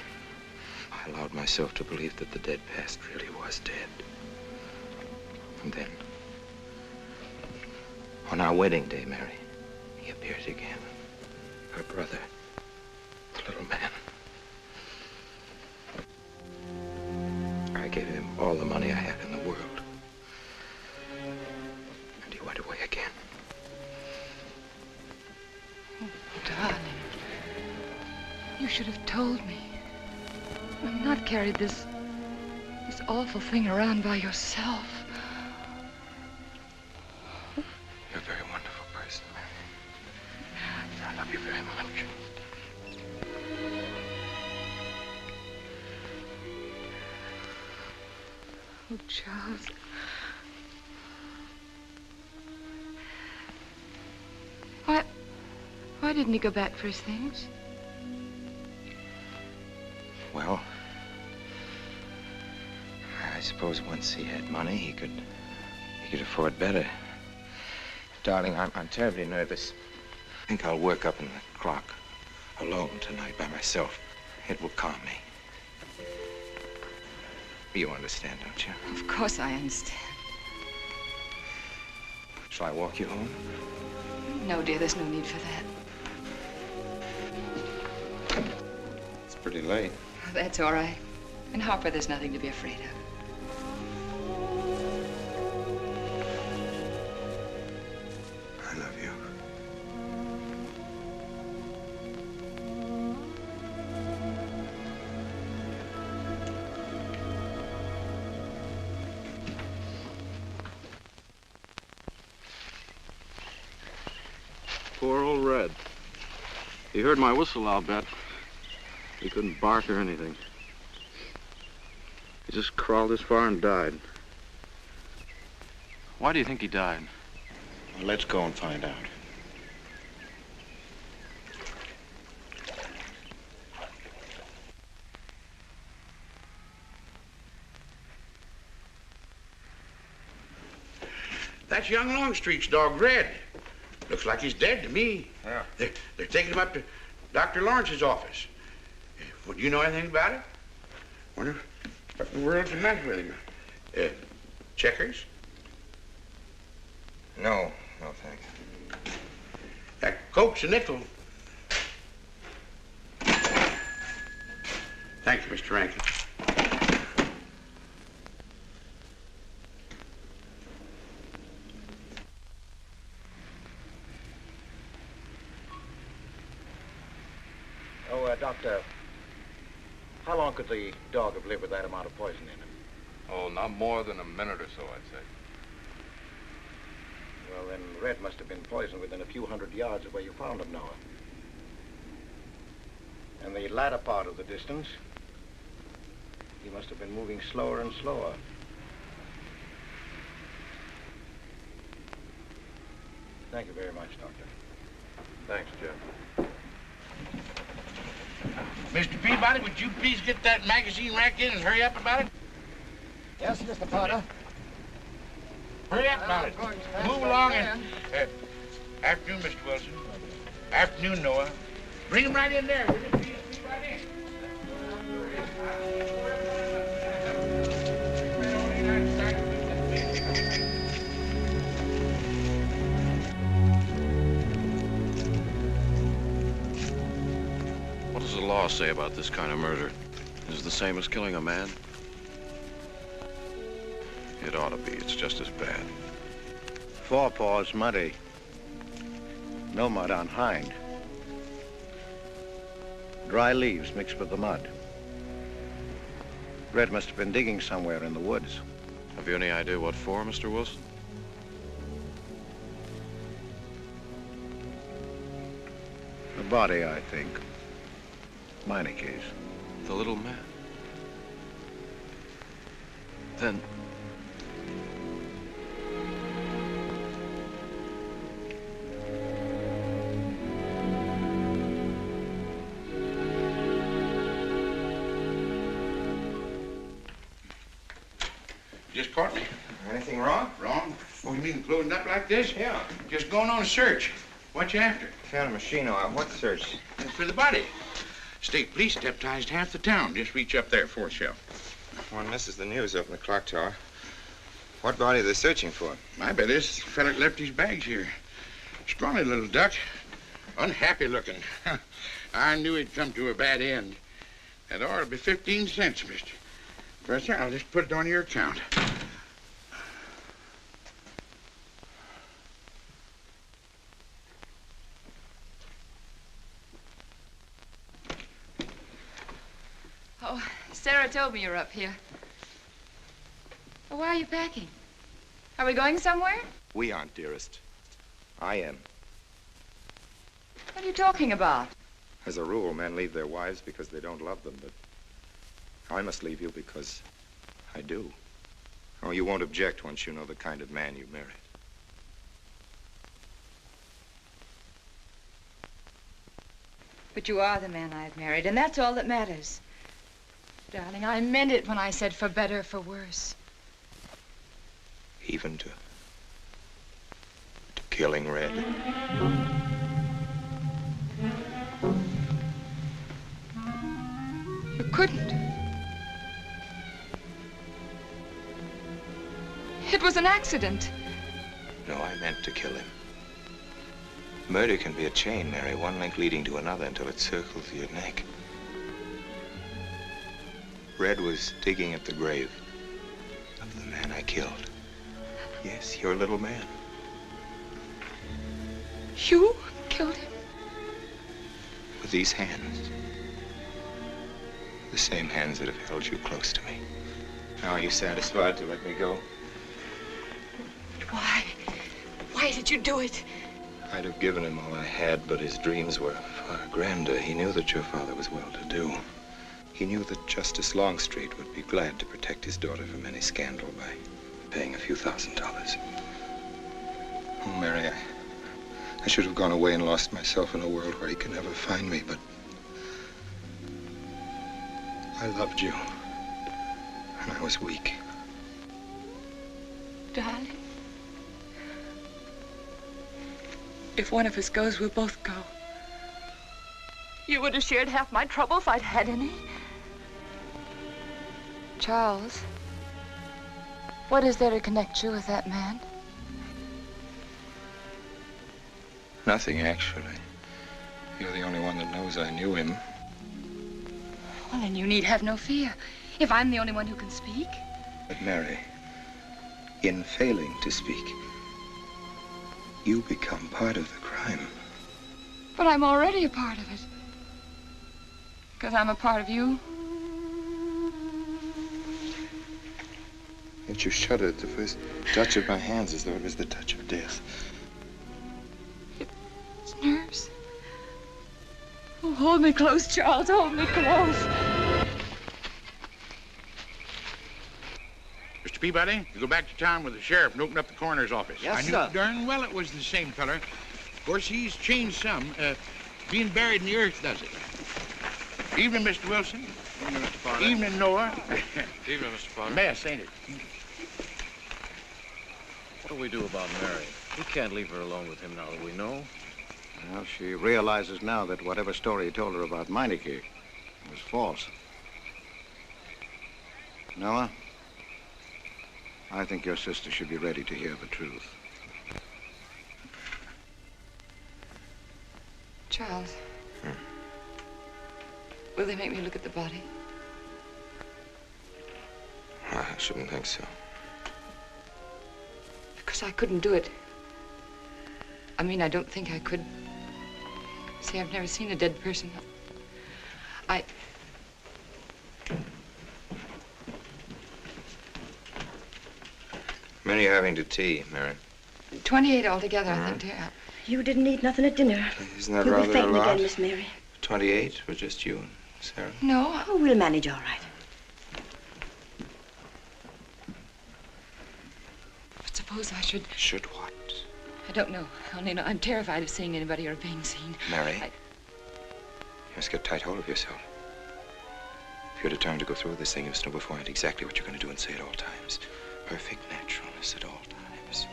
I allowed myself to believe that the dead past really was dead. And then, on our wedding day, Mary, he appeared again. Her brother, the little man. I gave him all the money I had in the world. And he went away again. Oh, darling. You should have told me. And not carried this awful thing around by yourself. You're a very wonderful person, Mary. I love you very much. Oh, Charles. Why didn't he go back for his things? Well, I suppose once he had money, he could afford better. Darling, I'm terribly nervous. I think I'll work up in the clock alone tonight by myself. It will calm me. You understand, don't you? Of course I understand. Shall I walk you home? No, dear, there's no need for that. It's pretty late. That's all right. In Harper, there's nothing to be afraid of. I love you. Poor old Red. He heard my whistle, I'll bet. He couldn't bark or anything. He just crawled this far and died. Why do you think he died? Well, let's go and find out. That's young Longstreet's dog, Red. Looks like he's dead to me. Yeah. They're taking him up to Dr. Lawrence's office. Would you know anything about it? Wonder what in the world's the matter with him? Checkers? No, thanks. That Coke's a nickel. Thank you, Mr. Rankin. Doctor, how long could the dog have lived with that amount of poison in him? Oh, not more than a minute or so, I'd say. Well, then Red must have been poisoned within a few hundred yards of where you found him, Noah. And the latter part of the distance, he must have been moving slower and slower. Thank you very much, Doctor. Thanks, Jeff. Mr. Peabody, would you please get that magazine rack in and hurry up about it? Yes, Mr. Potter. Hurry up about it. Move along and... afternoon, Mr. Wilson. Afternoon, Noah. Bring him right in there, will you? Please, right in. What does the law say about this kind of murder? Is it the same as killing a man? It ought to be. It's just as bad. Forepaws muddy. No mud on hind. Dry leaves mixed with the mud. Red must have been digging somewhere in the woods. Have you any idea what for, Mr. Wilson? The body, I think. Minor case. The little man? Then... Just caught me. Anything wrong? Wrong? Oh, you mean closing up like this? Yeah. Just going on a search. What you after? Found a machine oil. What search? That's for the body. State police deputized half the town. Just reach up there, fourth shelf. One misses the news up in the clock tower. What body are they searching for? I bet this fella left his bags here. Scrawny little duck. Unhappy looking. I knew he'd come to a bad end. That ought to be 15 cents, mister. Professor, I'll just put it on your account. Oh, Sarah told me you were up here. Well, why are you packing? Are we going somewhere? We aren't, dearest. I am. What are you talking about? As a rule, men leave their wives because they don't love them, but I must leave you because I do. Oh, you won't object once you know the kind of man you married. But you are the man I've married, and that's all that matters. Darling, I meant it when I said for better, for worse. Even to killing Red. You couldn't. It was an accident. No, I meant to kill him. Murder can be a chain, Mary, one link leading to another until it circles your neck. Red was digging at the grave of the man I killed. Yes, your little man. You killed him? With these hands. The same hands that have held you close to me. Now, are you satisfied to let me go? Why? Why did you do it? I'd have given him all I had, but his dreams were far grander. He knew that your father was well-to-do. He knew that Justice Longstreet would be glad to protect his daughter from any scandal by paying a few $1,000s. Oh, Mary, I should have gone away and lost myself in a world where he could never find me, but I loved you, and I was weak. Darling, if one of us goes, we'll both go. You would have shared half my trouble if I'd had any. Charles, what is there to connect you with that man? Nothing, actually. You're the only one that knows I knew him. Well, then you need have no fear. If I'm the only one who can speak. But Mary, in failing to speak, you become part of the crime. But I'm already a part of it. Because I'm a part of you. Yet you shudder at the first touch of my hands as though it was the touch of death. It's nerves. Oh, hold me close, Charles. Hold me close. Mr. Peabody, you go back to town with the sheriff and open up the coroner's office. Yes, I knew sir. darn well it was the same feller. Of course, he's changed some. Being buried in the earth does it. Evening, Mr. Wilson. Evening, Mr. Potter. Evening, Noah. Evening, Mr. Potter. Mess, ain't it? What do we do about Mary? We can't leave her alone with him now that we know. Well, she realizes now that whatever story he told her about Meineke was false. Noah, I think your sister should be ready to hear the truth. Charles. Will they make me look at the body? I shouldn't think so. Because I couldn't do it. I mean, I don't think I could. See, I've never seen a dead person. Many are having to tea, Mary. 28 altogether, I think, dear. You didn't eat nothing at dinner. Isn't that You'll rather be fainting a lot? again, Miss Mary. 28 for just you and Sarah? No. Oh, we'll manage all right. But suppose I should... Should what? I don't know. Only know I'm terrified of seeing anybody or being seen. Mary, you must get tight hold of yourself. If you're determined to go through with this thing, you must know beforehand exactly what you're going to do and say at all times. Perfect naturalness at all times.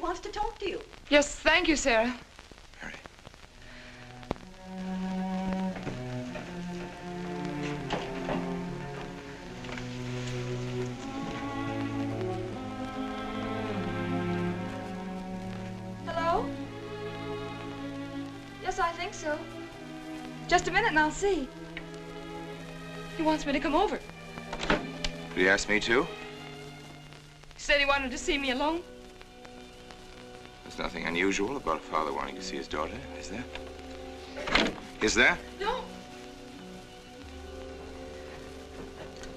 wants to talk to you. Yes, thank you, Sarah. Hello? Yes, I think so. Just a minute and I'll see. He wants me to come over. Did he ask me to? He said he wanted to see me alone. There's nothing unusual about a father wanting to see his daughter, is there? Is there? No.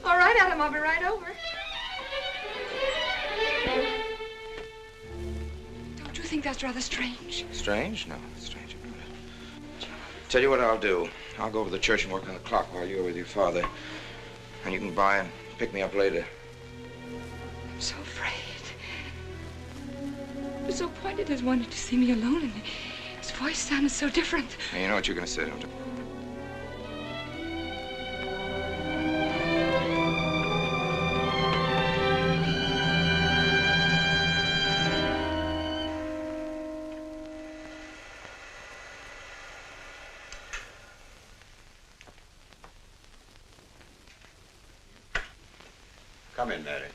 All right, Adam, I'll be right over. Don't you think that's rather strange? Strange? No, it's strange about it. Tell you what I'll do. I'll go over to the church and work on the clock while you're with your father. And you can by and pick me up later. I'm so afraid. He was so pointed as wanted to see me alone, and his voice sounded so different. Now, you know what you're going to say, don't you? Come in, Mary.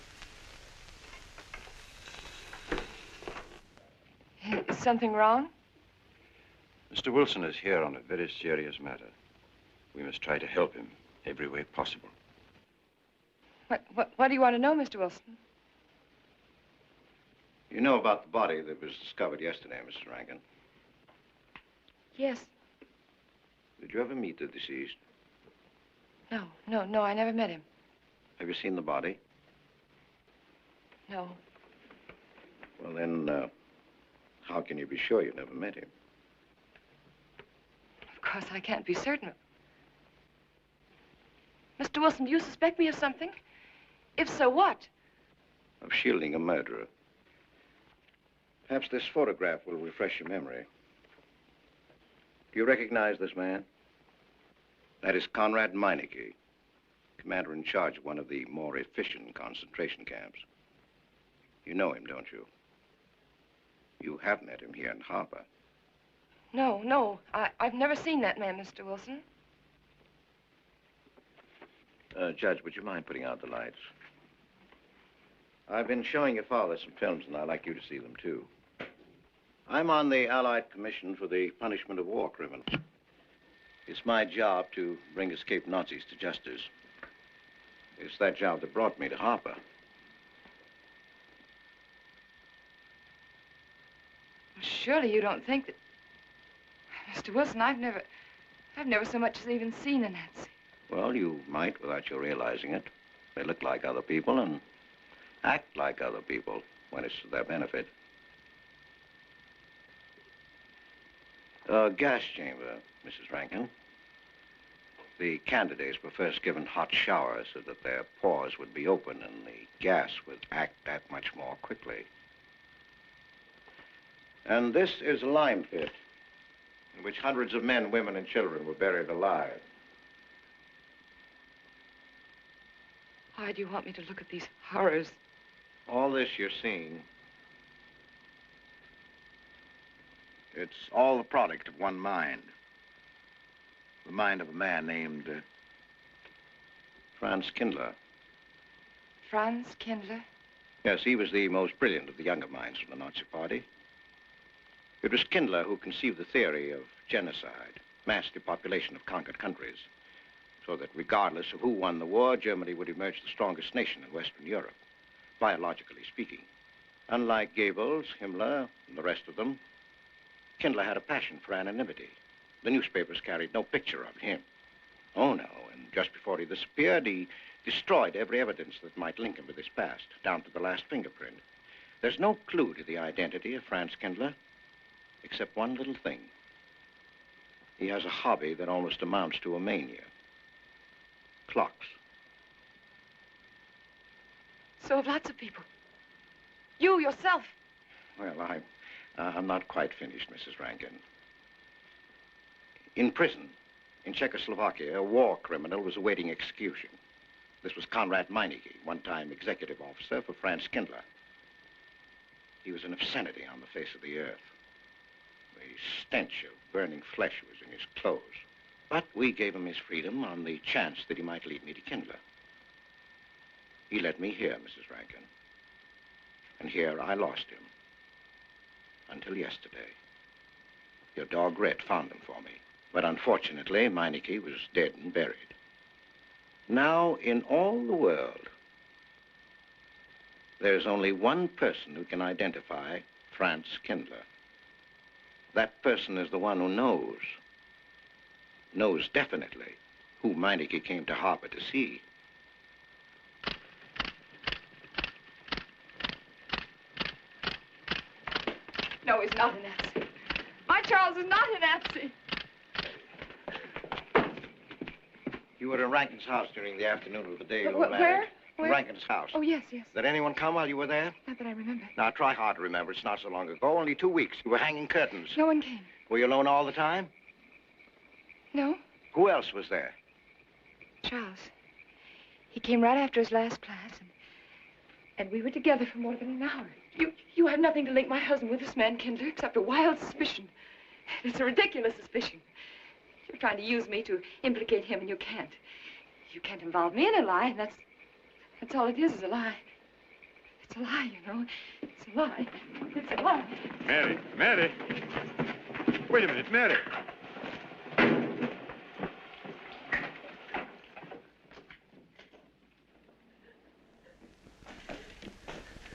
Is something wrong? Mr. Wilson is here on a very serious matter. We must try to help him every way possible. What do you want to know, Mr. Wilson? You know about the body that was discovered yesterday, Mrs. Rankin. Yes. Did you ever meet the deceased? No, I never met him. Have you seen the body? No. Well, then, how can you be sure you never met him? Of course, I can't be certain. Mr. Wilson, do you suspect me of something? If so, what? Of shielding a murderer. Perhaps this photograph will refresh your memory. Do you recognize this man? That is Conrad Meineke, commander in charge of one of the more efficient concentration camps. You know him, don't you? You have met him here in Harper. No, I've never seen that man, Mr. Wilson. Judge, would you mind putting out the lights? I've been showing your father some films, and I'd like you to see them, too. I'm on the Allied Commission for the Punishment of War Criminals. It's my job to bring escaped Nazis to justice. It's that job that brought me to Harper. Surely you don't think that... Mr. Wilson, I've never so much as even seen a Nazi. Well, you might without you realizing it. They look like other people and act like other people when it's to their benefit. A gas chamber, Mrs. Rankin. The candidates were first given hot showers so that their pores would be open and the gas would act that much more quickly. And this is a lime pit in which hundreds of men, women, and children were buried alive. Why do you want me to look at these horrors? All this you're seeing, it's all the product of one mind. The mind of a man named Franz Kindler. Franz Kindler? Yes, he was the most brilliant of the younger minds from the Nazi Party. It was Kindler who conceived the theory of genocide, mass depopulation of conquered countries, so that regardless of who won the war, Germany would emerge the strongest nation in Western Europe, biologically speaking. Unlike Goebbels, Himmler, and the rest of them, Kindler had a passion for anonymity. The newspapers carried no picture of him. Oh, no, and just before he disappeared, he destroyed every evidence that might link him with his past, down to the last fingerprint. There's no clue to the identity of Franz Kindler, except one little thing. He has a hobby that almost amounts to a mania. Clocks. So have lots of people. You, yourself. Well, I'm not quite finished, Mrs. Rankin. In prison, in Czechoslovakia, a war criminal was awaiting execution. This was Conrad Meineke, one-time executive officer for Franz Kindler. He was an obscenity on the face of the earth. The stench of burning flesh was in his clothes. But we gave him his freedom on the chance that he might lead me to Kindler. He led me here, Mrs. Rankin. And here I lost him. Until yesterday. Your dog Red found him for me. But unfortunately, Meineke was dead and buried. Now, in all the world, there's only one person who can identify Franz Kindler. That person is the one who knows definitely who Meineke came to harbor to see. No, he's not a Nazi. My Charles is not a Nazi. You were in Rankin's house during the afternoon of the day you were Where? married. Where? In Rankin's house. Oh, yes, yes. Did anyone come while you were there? Not that I remember. Now, try hard to remember. It's not so long ago. Only 2 weeks. You were hanging curtains. No one came. Were you alone all the time? No? Who else was there? Charles. He came right after his last class, and we were together for more than an hour. You have nothing to link my husband with this man, Kindler, except a wild suspicion. It's a ridiculous suspicion. You're trying to use me to implicate him, and you can't. You can't involve me in a lie, and that's all it is a lie. It's a lie, you know. It's a lie. It's a lie. Mary, Mary. Wait a minute, Mary.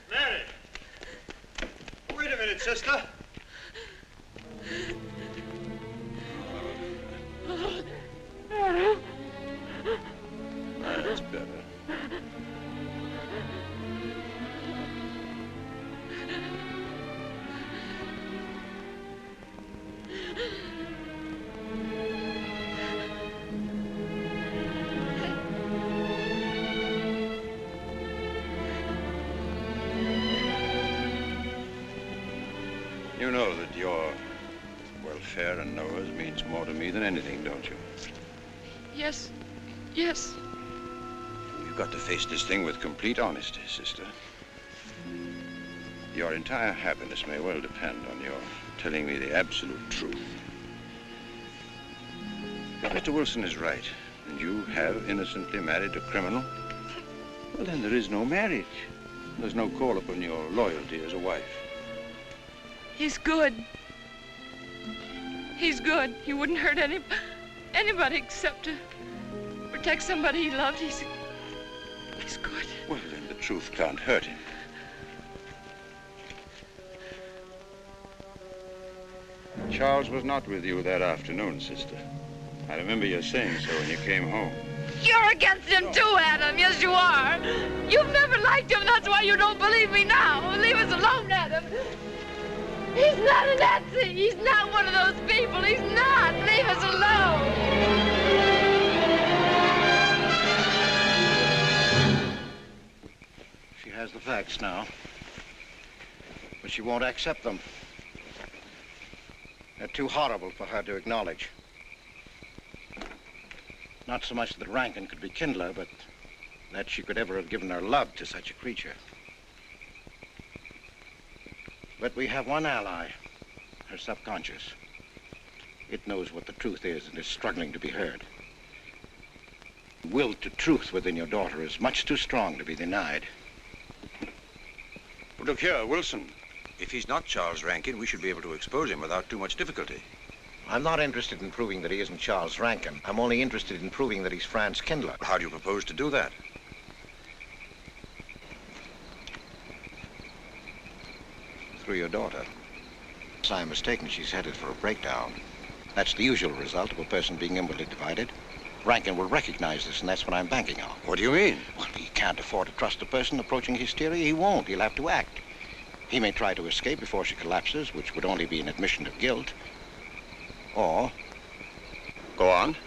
Mary! Wait a minute, sister. That's better. You know that your welfare and Noah's means more to me than anything, don't you? Yes. Yes. You've got to face this thing with complete honesty, sister. Your entire happiness may well depend on your telling me the absolute truth. If Mr. Wilson is right, and you have innocently married a criminal, well, then there is no marriage. There's no call upon your loyalty as a wife. He's good. He's good. He wouldn't hurt anybody except to protect somebody he loved. He's good. Well, then the truth can't hurt him. Charles was not with you that afternoon, sister. I remember you saying so when you came home. You're against him too, Adam. Yes, you are. You've never liked him. That's why you don't believe me now. Leave us alone, Adam. He's not a Nazi. He's not one of those people. He's not. Leave us alone. She has the facts now, but she won't accept them. They're too horrible for her to acknowledge. Not so much that Rankin could be Kindler, but that she could ever have given her love to such a creature. But we have one ally, her subconscious. It knows what the truth is and is struggling to be heard. Will to truth within your daughter is much too strong to be denied. Well, look here, Wilson. If he's not Charles Rankin, we should be able to expose him without too much difficulty. I'm not interested in proving that he isn't Charles Rankin. I'm only interested in proving that he's Franz Kindler. How do you propose to do that? Through your daughter. If I'm mistaken, she's headed for a breakdown. That's the usual result of a person being inwardly divided. Rankin will recognize this, and that's what I'm banking on. What do you mean? Well, he can't afford to trust a person approaching hysteria. He won't. He'll have to act. He may try to escape before she collapses, which would only be an admission of guilt. Or... Go on.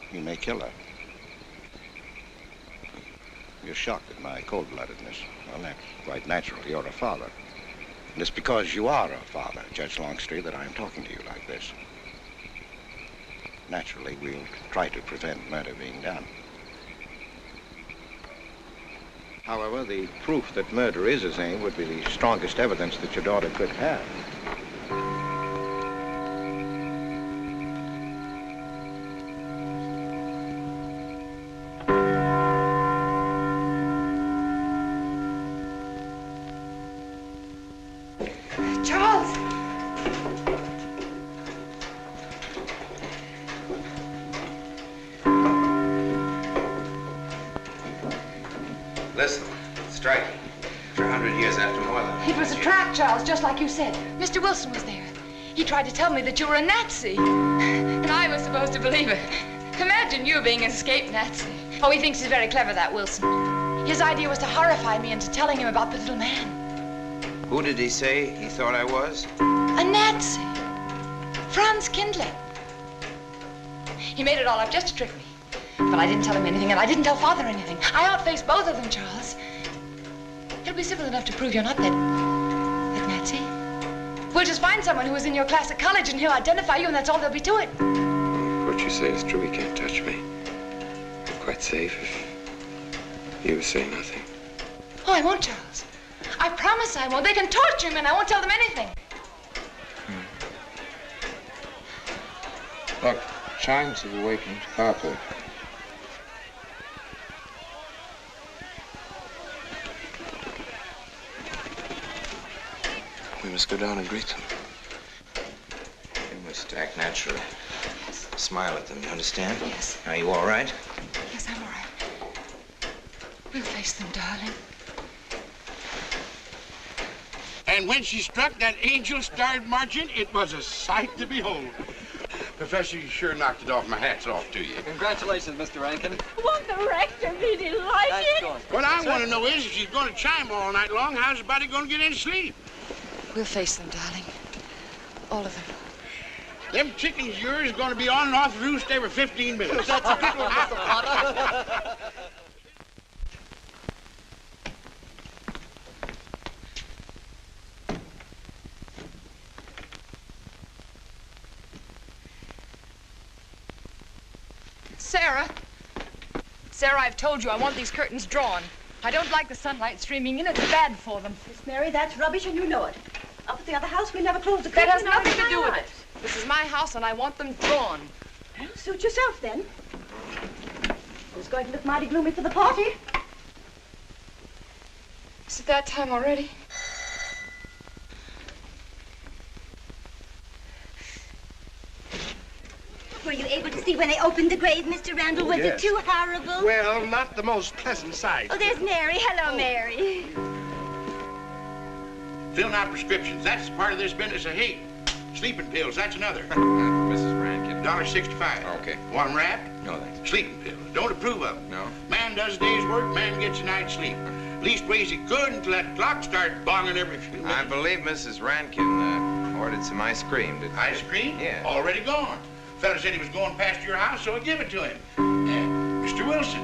He may kill her. You're shocked at my cold-bloodedness. Well, that's quite natural. You're a father. And it's because you are a father, Judge Longstreet, that I'm talking to you like this. Naturally, we'll try to prevent murder being done. However, the proof that murder is his aim would be the strongest evidence that your daughter could have. Charles! Listen, striking. For 100 years after more than... It was a trap, Charles, just like you said. Mr. Wilson was there. He tried to tell me that you were a Nazi. And I was supposed to believe it. Imagine you being an escaped Nazi. Oh, he thinks he's very clever, that Wilson. His idea was to horrify me into telling him about the little man. Who did he say he thought I was? A Nazi. Franz Kindler. He made it all up just to trick me. But I didn't tell him anything, and I didn't tell Father anything. I outfaced both of them, Charles. It'll be simple enough to prove you're not that Nazi. We'll just find someone who was in your class at college, and he'll identify you, and that's all there'll be to it. What you say is true. He can't touch me. I'm quite safe if you say nothing. Oh, I won't, Charles. I promise I won't. They can torture him, and I won't tell them anything. Look, chimes have awakened Papa. We must go down and greet them. We must act naturally. Yes. Smile at them, you understand? Yes. Are you all right? Yes, I'm all right. We'll face them, darling. And when she struck that angel-starred marching, it was a sight to behold. Professor, you sure knocked it off. My hat's off to you. Congratulations, Mr. Rankin. Won't the rector be delighted? What I want to know is, if she's going to chime all night long, how's the body going to get any sleep? We'll face them, darling. All of them. Them chickens of yours are going to be on and off the roost every 15 minutes. That's a good one, Mr. Potter. Sarah. Sarah, I've told you I want these curtains drawn. I don't like the sunlight streaming in. It's bad for them. Miss Mary, that's rubbish and you know it. Up at the other house, we never close the That curtains. has nothing to do with it. This is my house and I want them drawn. Well, suit yourself then. It's going to look mighty gloomy for the party. Is it that time already? Were you able to see when they opened the grave, Mr. Randall? Was it too horrible? Well, not the most pleasant sight. Oh, there's Mary. Hello, Mary. Filling out prescriptions, that's part of this business of hate. Sleeping pills, that's another. Mrs. Rankin. $1.65. Okay. Want them wrapped? No, thanks. Sleeping pills. Don't approve of them. No. Man does a day's work, man gets a night's sleep. Leastways he could until that clock started bonging every few minutes. I believe Mrs. Rankin ordered some ice cream. Ice cream? Yeah. Already gone. Fella said he was going past your house, so I give it to him. Mr. Wilson.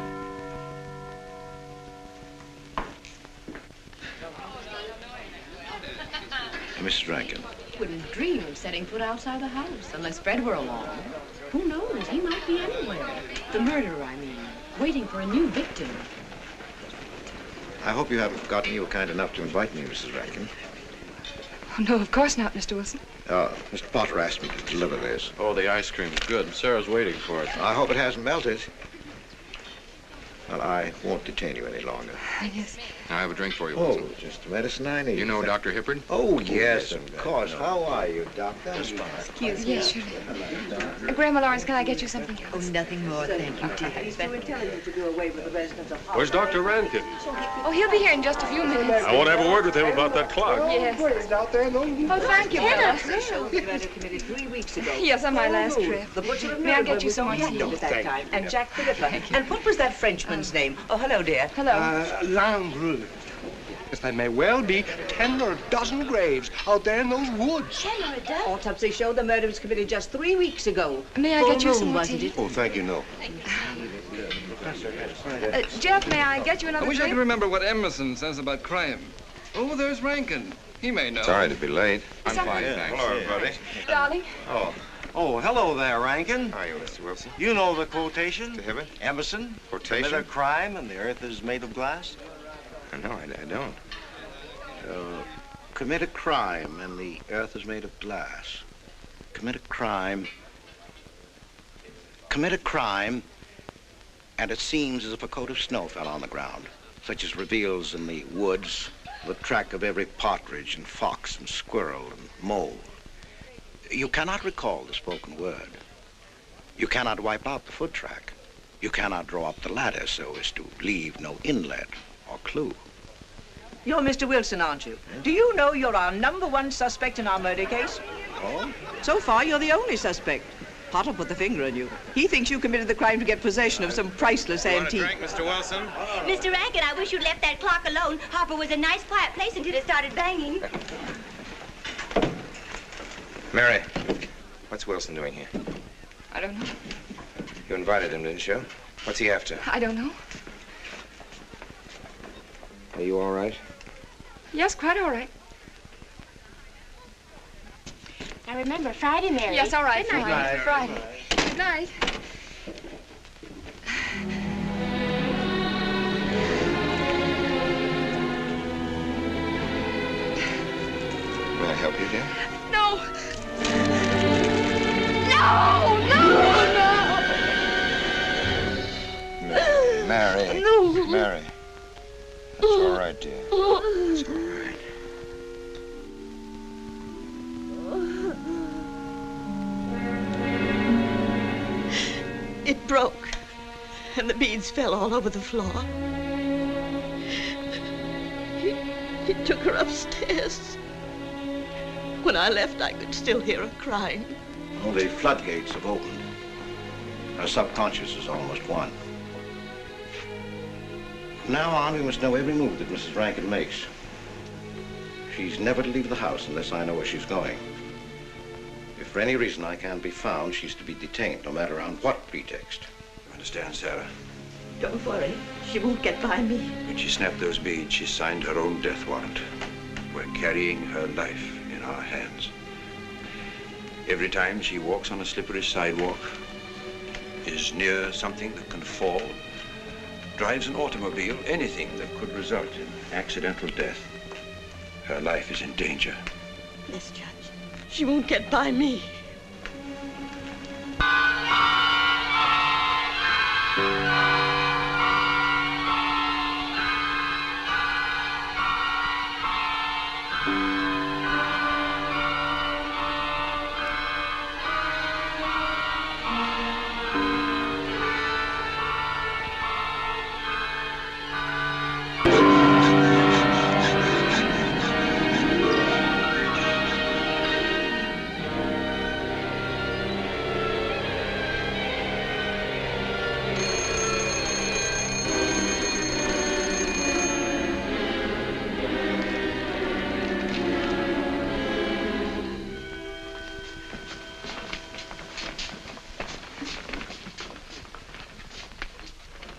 Mrs. Rankin. Wouldn't dream of setting foot outside the house unless Fred were along. Who knows? He might be anywhere. The murderer, I mean, waiting for a new victim. I hope you haven't forgotten you were kind enough to invite me, Mrs. Rankin. Oh, no, of course not, Mr. Wilson. Mr. Potter asked me to deliver this. Oh, the ice cream's good. Sarah's waiting for it. I hope it hasn't melted. Well, I won't detain you any longer. Yes. I have a drink for you, Oh, Wilson. just the medicine I need. You know Dr. Hippard? Oh, yes, of course. How are you, Doctor? Excuse me. Yes, surely. Grandma Lawrence, can I get you something else? Oh, nothing more, thank you, dear. He's too intelligent to do away with the residents of Where's Dr. Rankin? Oh, he'll be here in just a few minutes. I want to have a word with him about that clock. Yes. Oh, thank you, Bella. Showed the murder committee 3 weeks ago. Yes, on my last trip. The butcher May I get you some more tea? at that time, and Jack the Ripper. And what was that Frenchman's name? Oh, hello, dear. Hello. Landru. Yes, there may well be 10 or a dozen graves out there in those woods. 10 or a dozen? Autopsy showed the murder was committed just 3 weeks ago. May I get you some more tea? Oh, thank you, no. Jeff, may I get you another I wish I drink? could remember what Emerson says about crime. Oh, there's Rankin. He may know. Sorry to be late. I'm fine, thanks. Hello, everybody. Darling. Oh, hello there, Rankin. How are you, Mr. Wilson? You know the quotation? To Hibbert? Emerson. Quotation? Commit a crime and the earth is made of glass. No, I don't. Commit a crime and the earth is made of glass. Commit a crime, and it seems as if a coat of snow fell on the ground, such as reveals in the woods the track of every partridge and fox and squirrel and mole. You cannot recall the spoken word. You cannot wipe out the foot track. You cannot draw up the ladder so as to leave no inlet or clue. You're Mr. Wilson, aren't you? Do you know you're our #1 suspect in our murder case? Oh? So far, you're the only suspect. Potter put the finger on you. He thinks you committed the crime to get possession of some priceless antique. Want a drink, Mr. Wilson? Mr. Rankin, I wish you'd left that clock alone. Harper was a nice, quiet place until it started banging. Mary, what's Wilson doing here? I don't know. You invited him, didn't you? What's he after? I don't know. Are you all right? Yes, quite all right. Now remember, Friday, Mary. Yes, all right. Good night. Friday. Good night. May I help you, dear? No! No! Mary. No! Mary. That's all right, dear. It's all right. It broke, and the beads fell all over the floor. He took her upstairs. When I left, I could still hear her crying. Well, the floodgates have opened. Her subconscious is almost won. From now on, we must know every move that Mrs. Rankin makes. She's never to leave the house unless I know where she's going. If for any reason I can't be found, she's to be detained, no matter on what pretext. You understand, Sarah? Don't worry. She won't get by me. When she snapped those beads, she signed her own death warrant. We're carrying her life in our hands. Every time she walks on a slippery sidewalk, is near something that can fall, drives an automobile, anything that could result in accidental death, her life is in danger. Yes, Judge. She won't get by me.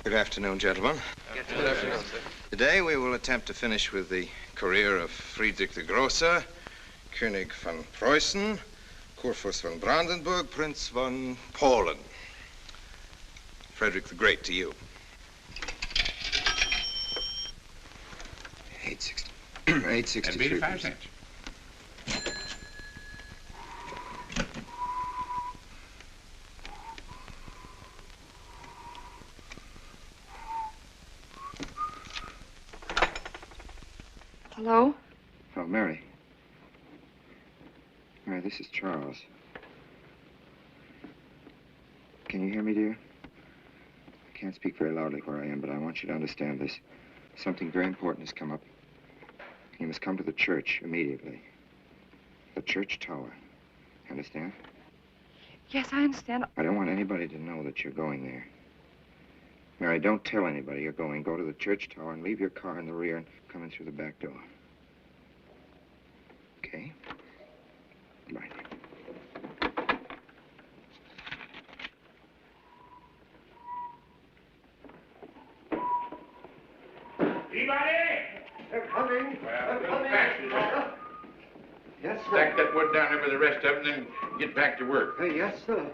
Good afternoon, gentlemen. Good afternoon, sir. Today we will attempt to finish with the career of Friedrich the Großer, König von Preußen, Kurfürst von Brandenburg, Prince von Polen. Frederick the Great to you. 863. That'd be 85 cents. Hello? Oh, Mary. Mary, this is Charles. Can you hear me, dear? I can't speak very loudly where I am, but I want you to understand this. Something very important has come up. You must come to the church immediately. The church tower. Understand? Yes, I understand. I don't want anybody to know that you're going there. Mary, don't tell anybody you're going. Go to the church tower and leave your car in the rear and come in through the back door. Okay? Goodbye. Anybody? They're coming. Well, a little faster. Yes, sir. Stack that wood down there with the rest of them, then get back to work. Yes, sir.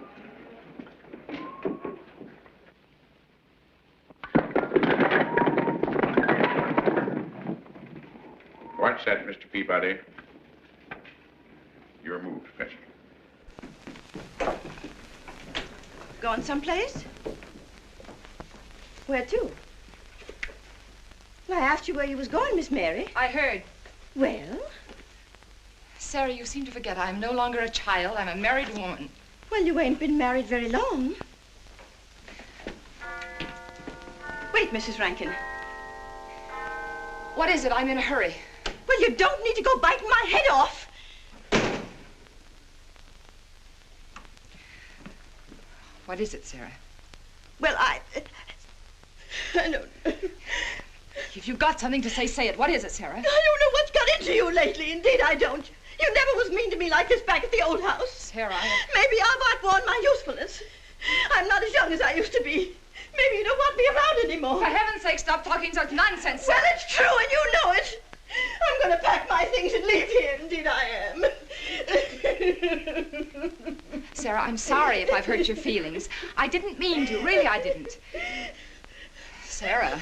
set, Mr. Peabody. You're moved, Professor. Going someplace? Where to? Well, I asked you where you was going, Miss Mary. I heard. Well? Sarah, you seem to forget I'm no longer a child. I'm a married woman. Well, you ain't been married very long. Wait, Mrs. Rankin. What is it? I'm in a hurry. Well, you don't need to go biting my head off. What is it, Sarah? Well, I don't... If you've got something to say, say it. What is it, Sarah? I don't know what's got into you lately. Indeed, I don't. You never was mean to me like this back at the old house. Sarah, Maybe I've outworn my usefulness. I'm not as young as I used to be. Maybe you don't want me around anymore. For heaven's sake, stop talking such nonsense, Sarah. Well, it's true, and you know it. I'm going to pack my things and leave here. Indeed, I am. Sarah, I'm sorry if I've hurt your feelings. I didn't mean to. Really, I didn't. Sarah,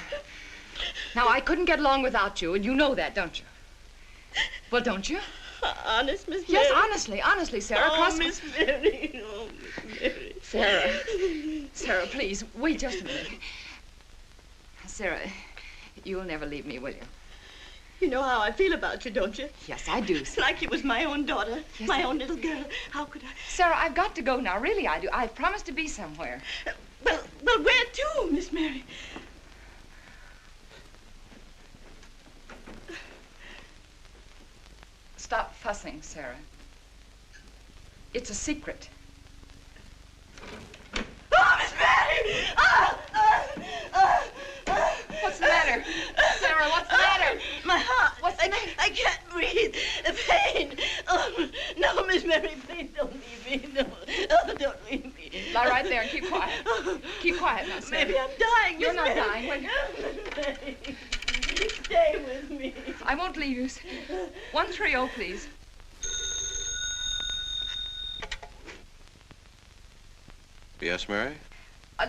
now, I couldn't get along without you, and you know that, don't you? Well, don't you? Honest, Miss Mary? Yes, honestly, Sarah. Oh, Miss Mary. Oh, Miss Mary. Sarah, please, wait just a minute. Sarah, you'll never leave me, will you? You know how I feel about you, don't you? Yes, I do. It's like you was my own daughter, Yes, my own little girl. How could I? Sarah, I've got to go now. Really, I do. I've promised to be somewhere. Well, where to, Miss Mary? Stop fussing, Sarah. It's a secret. Oh, Miss Mary! What's the matter? Sarah, what's the matter? My heart. What's the matter? I can't breathe. The pain. Oh, no, Miss Mary, please don't leave me. No, don't leave me. Lie right there and keep quiet. Keep quiet now, Sarah. Maybe I'm dying, You're Miss not Mary. dying. Wait. Miss Mary, stay with me. I won't leave you. 130, please. Yes, Mary?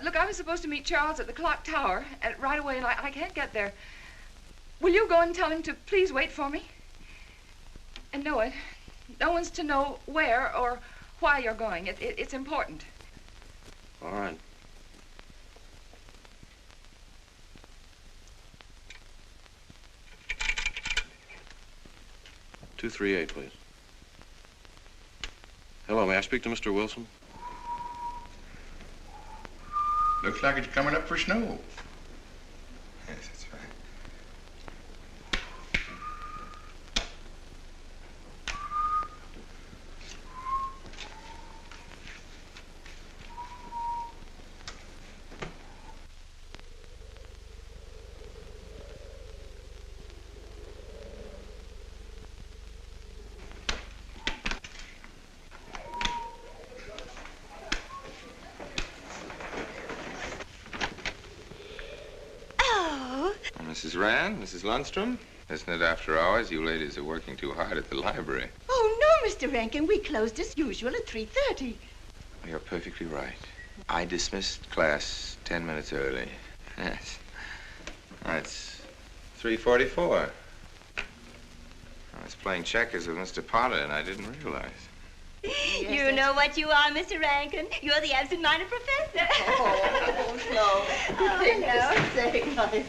Look, I was supposed to meet Charles at the clock tower right away, and I can't get there. Will you go and tell him to please wait for me? And no one's to know where or why you're going. It's important. All right. "238, please. Hello, may I speak to Mr. Wilson? Looks like it's coming up for snow. Yes, that's right. Mrs. Rand, Mrs. Lundstrom, isn't it after hours? You ladies are working too hard at the library. Oh, no, Mr. Rankin. We closed as usual at 3:30. You're perfectly right. I dismissed class 10 minutes early. Yes. It's 3:44. I was playing checkers with Mr. Potter, and I didn't realize. You know what you are, Mr. Rankin. You're the absent-minded professor. Oh, no. Hello. Say nice.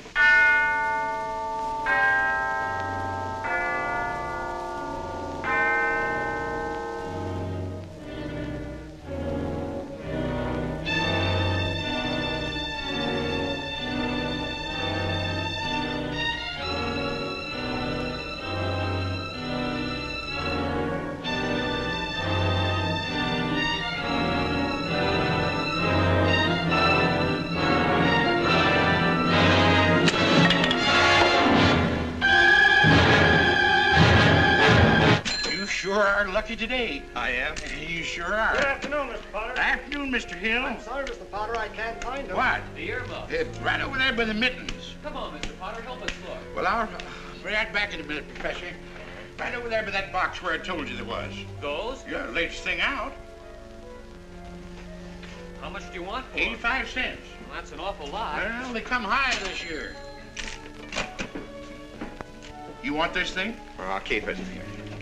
Lucky today. I am. You sure are. Good afternoon, Mr. Potter. Afternoon, Mr. Hill. I'm sorry, Mr. Potter, I can't find him. What? The earmuff. It's right over there by the mittens. Come on, Mr. Potter, help us look. Well, I'll be right back in a minute, Professor. Right over there by that box where I told you there was. Those? Yeah, latest thing out. How much do you want for 85 cents. Well, that's an awful lot. Well, they come high this year. You want this thing? Well, I'll keep it.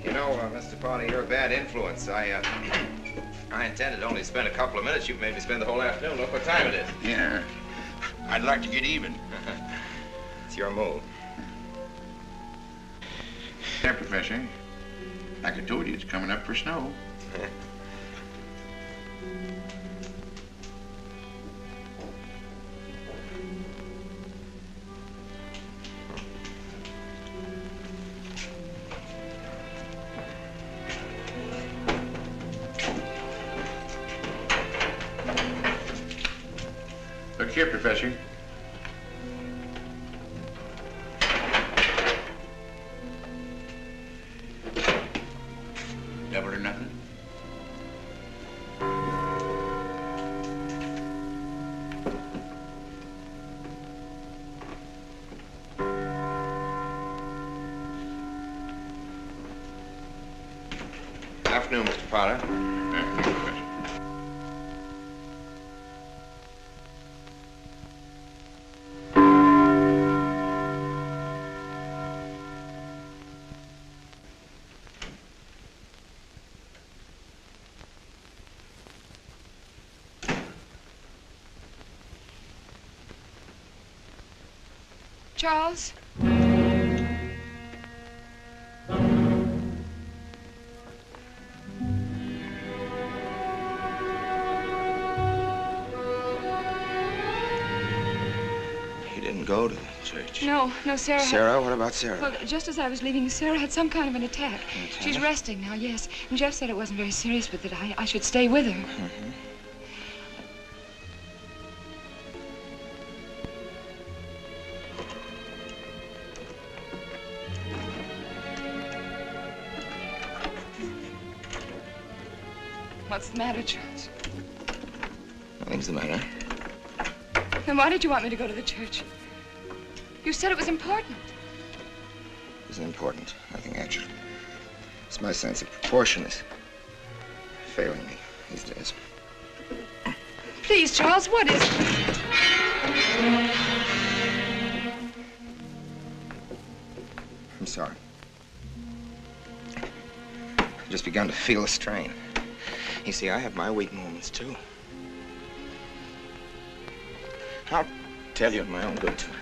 You know, Mr. Potter, you're a bad influence. I intended only to spend a couple of minutes. You've made me spend the whole afternoon. Look what time it is. Yeah. I'd like to get even. It's your move. There, Professor. Like I told you, it's coming up for snow. Look here, Professor. Double or nothing? Afternoon, Mr. Potter. Afternoon, Professor. Charles? He didn't go to the church. No, Sarah. Sarah? What about Sarah? Well, just as I was leaving, Sarah had some kind of an attack. An attack? She's resting now, yes. And Jeff said it wasn't very serious, but that I should stay with her. Mm-hmm. What's the matter, Charles? Nothing's the matter. Then why did you want me to go to the church? You said it was important. It isn't important. Nothing actually. It's my sense of proportion is failing me these days. Please, Charles, what is it? I'm sorry. I've just begun to feel a strain. You see, I have my weak moments, too. I'll tell you in my own good time.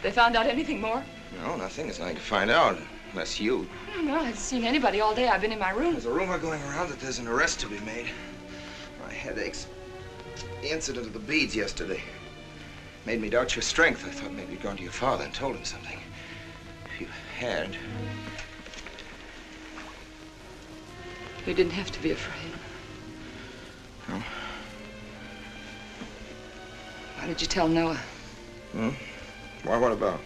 They found out anything more? No, nothing. There's nothing to find out, unless you. No, I haven't seen anybody all day. I've been in my room. There's a rumor going around that there's an arrest to be made. My headaches. The incident of the beads yesterday made me doubt your strength. I thought maybe you'd gone to your father and told him something. If you had... You didn't have to be afraid. No? Why did you tell Noah? Hmm? Why, what about?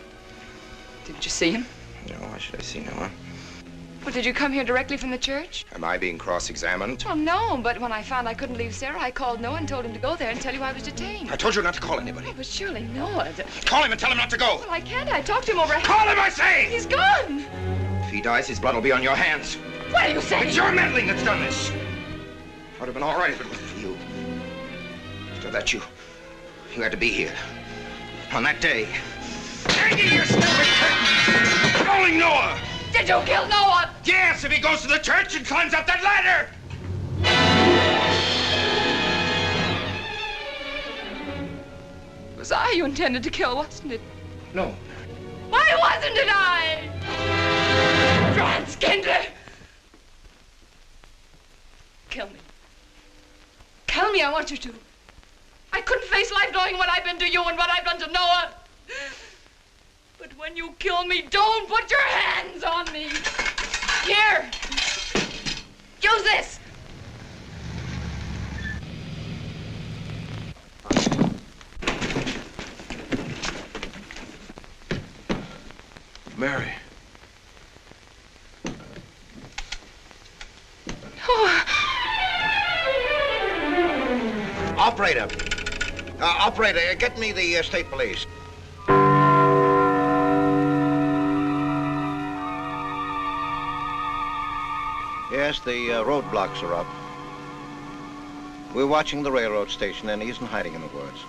Didn't you see him? No, why should I see Noah? Well, did you come here directly from the church? Am I being cross-examined? Well, no, but when I found I couldn't leave Sarah, I called Noah and told him to go there and tell you I was detained. I told you not to call anybody. Oh, but surely Noah... Call him and tell him not to go. Well, I can't. I talked to him over... Call him, I say! He's gone! If he dies, his blood will be on your hands. What are you saying? It's your meddling that's done this. I would have been all right if it wasn't for you. So that you had to be here. On that day. Hanging your stupid curtains! Calling Noah! Did you kill Noah? Yes, if he goes to the church and climbs up that ladder! It was I you intended to kill, wasn't it? No. Why wasn't it I? Franz Kindler! Kill me. Kill me, I want you to. I couldn't face life knowing what I've been to you and what I've done to Noah. But when you kill me, don't put your hands on me. Here. Use this. Mary. Operator. Operator, get me the state police. Yes, the roadblocks are up. We're watching the railroad station, and he isn't hiding in the woods.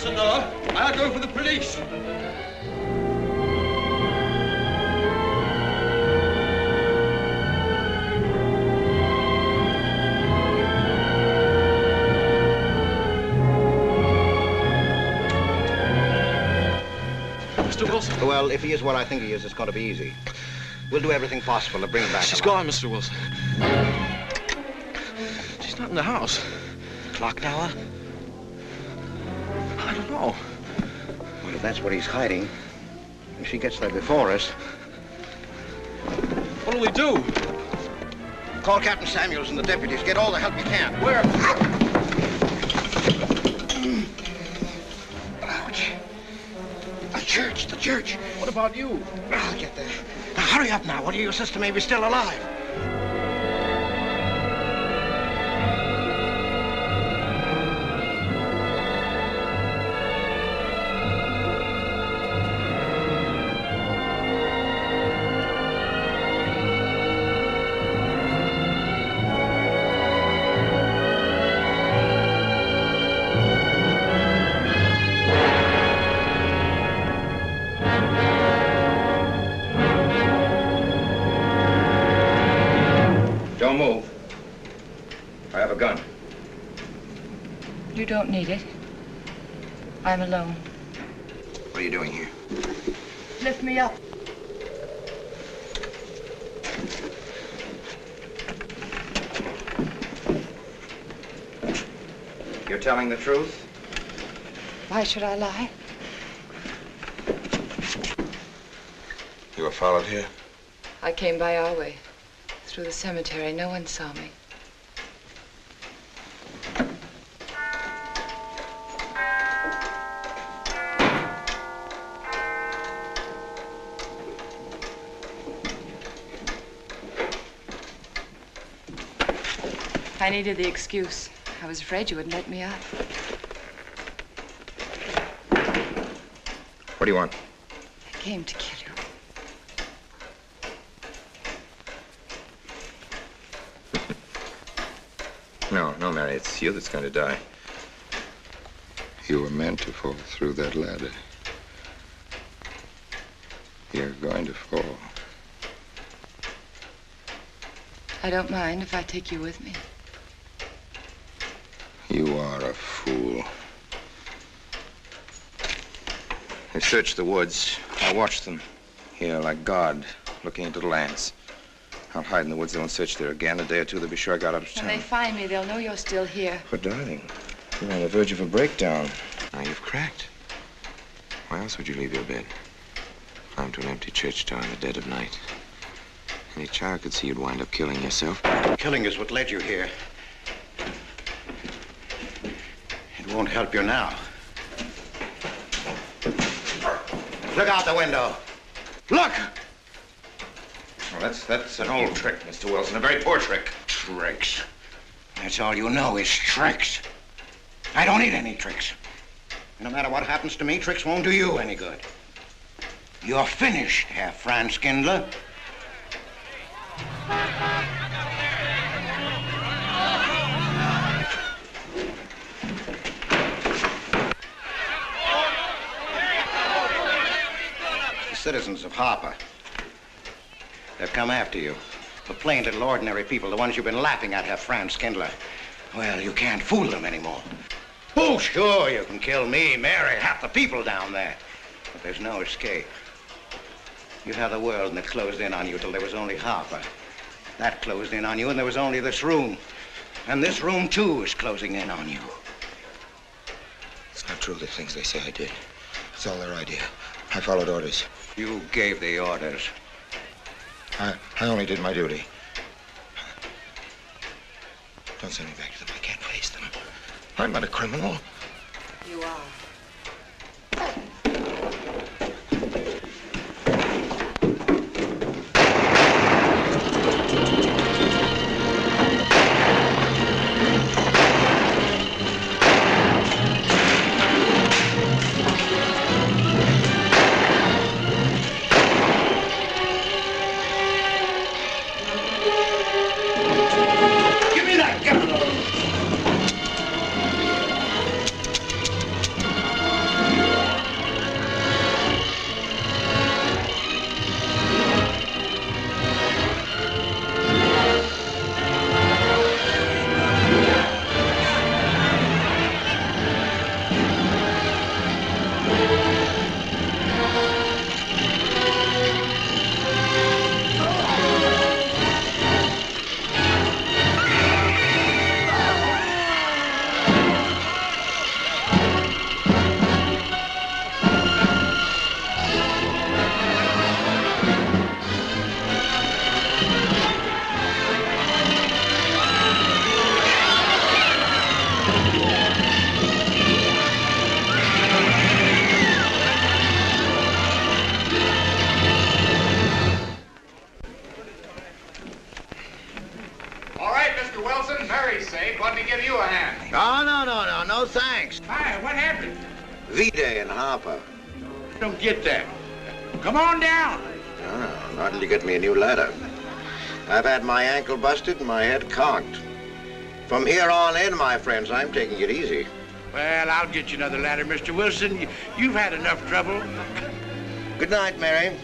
Senor. I'll go for the police. Mr. Wilson. Well, if he is what I think he is, it's going to be easy. We'll do everything possible to bring him back. She's gone, Mr. Wilson. She's not in the house. Clock tower? I don't know. Well, if that's what he's hiding, if she gets there before us... What do we do? Call Captain Samuels and the deputies. Get all the help you can. Where? Ouch. The church. What about you? I'll get there. Now, hurry up now. One of your sister may be still alive. Don't move. I have a gun. You don't need it. I'm alone. What are you doing here? Lift me up. You're telling the truth? Why should I lie? You were followed here? I came by our way. Through the cemetery. No one saw me. I needed the excuse. I was afraid you wouldn't let me up. What do you want? I came to kill you. No, Mary, it's you that's going to die. You were meant to fall through that ladder. You're going to fall. I don't mind if I take you with me. You are a fool. They searched the woods. I watched them here like God, looking into the lands. I'll hide in the woods. They won't search there again. A day or two, they'll be sure I got out of town. When they find me, they'll know you're still here. But, darling, you're on the verge of a breakdown. Now, you've cracked. Why else would you leave your bed? Climb to an empty church tower in the dead of night. Any child could see you'd wind up killing yourself. Killing is what led you here. It won't help you now. Look out the window. Look! Well, that's an old trick, Mr. Wilson. A very poor trick. Tricks. That's all you know is tricks. I don't need any tricks. No matter what happens to me, tricks won't do you any good. You're finished, Herr Franz Kindler. The citizens of Harper. They've come after you. The plain little ordinary people, the ones you've been laughing at, Herr Franz Kindler. Well, you can't fool them anymore. Oh, sure, you can kill me, Mary, half the people down there. But there's no escape. You have the world, and it closed in on you till there was only Harper. That closed in on you, and there was only this room. And this room, too, is closing in on you. It's not true, the things they say I did. It's all their idea. I followed orders. You gave the orders. I only did my duty. Don't send me back to them. I can't face them. I'm not a criminal. You are. Give me that gun! No, thanks. Hi, what happened? V-Day in Harper. Don't get that. Come on down. Oh, not till you get me a new ladder. I've had my ankle busted and my head conked. From here on in, my friends, I'm taking it easy. Well, I'll get you another ladder, Mr. Wilson. You've had enough trouble. Good night, Mary.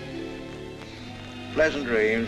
Pleasant dreams.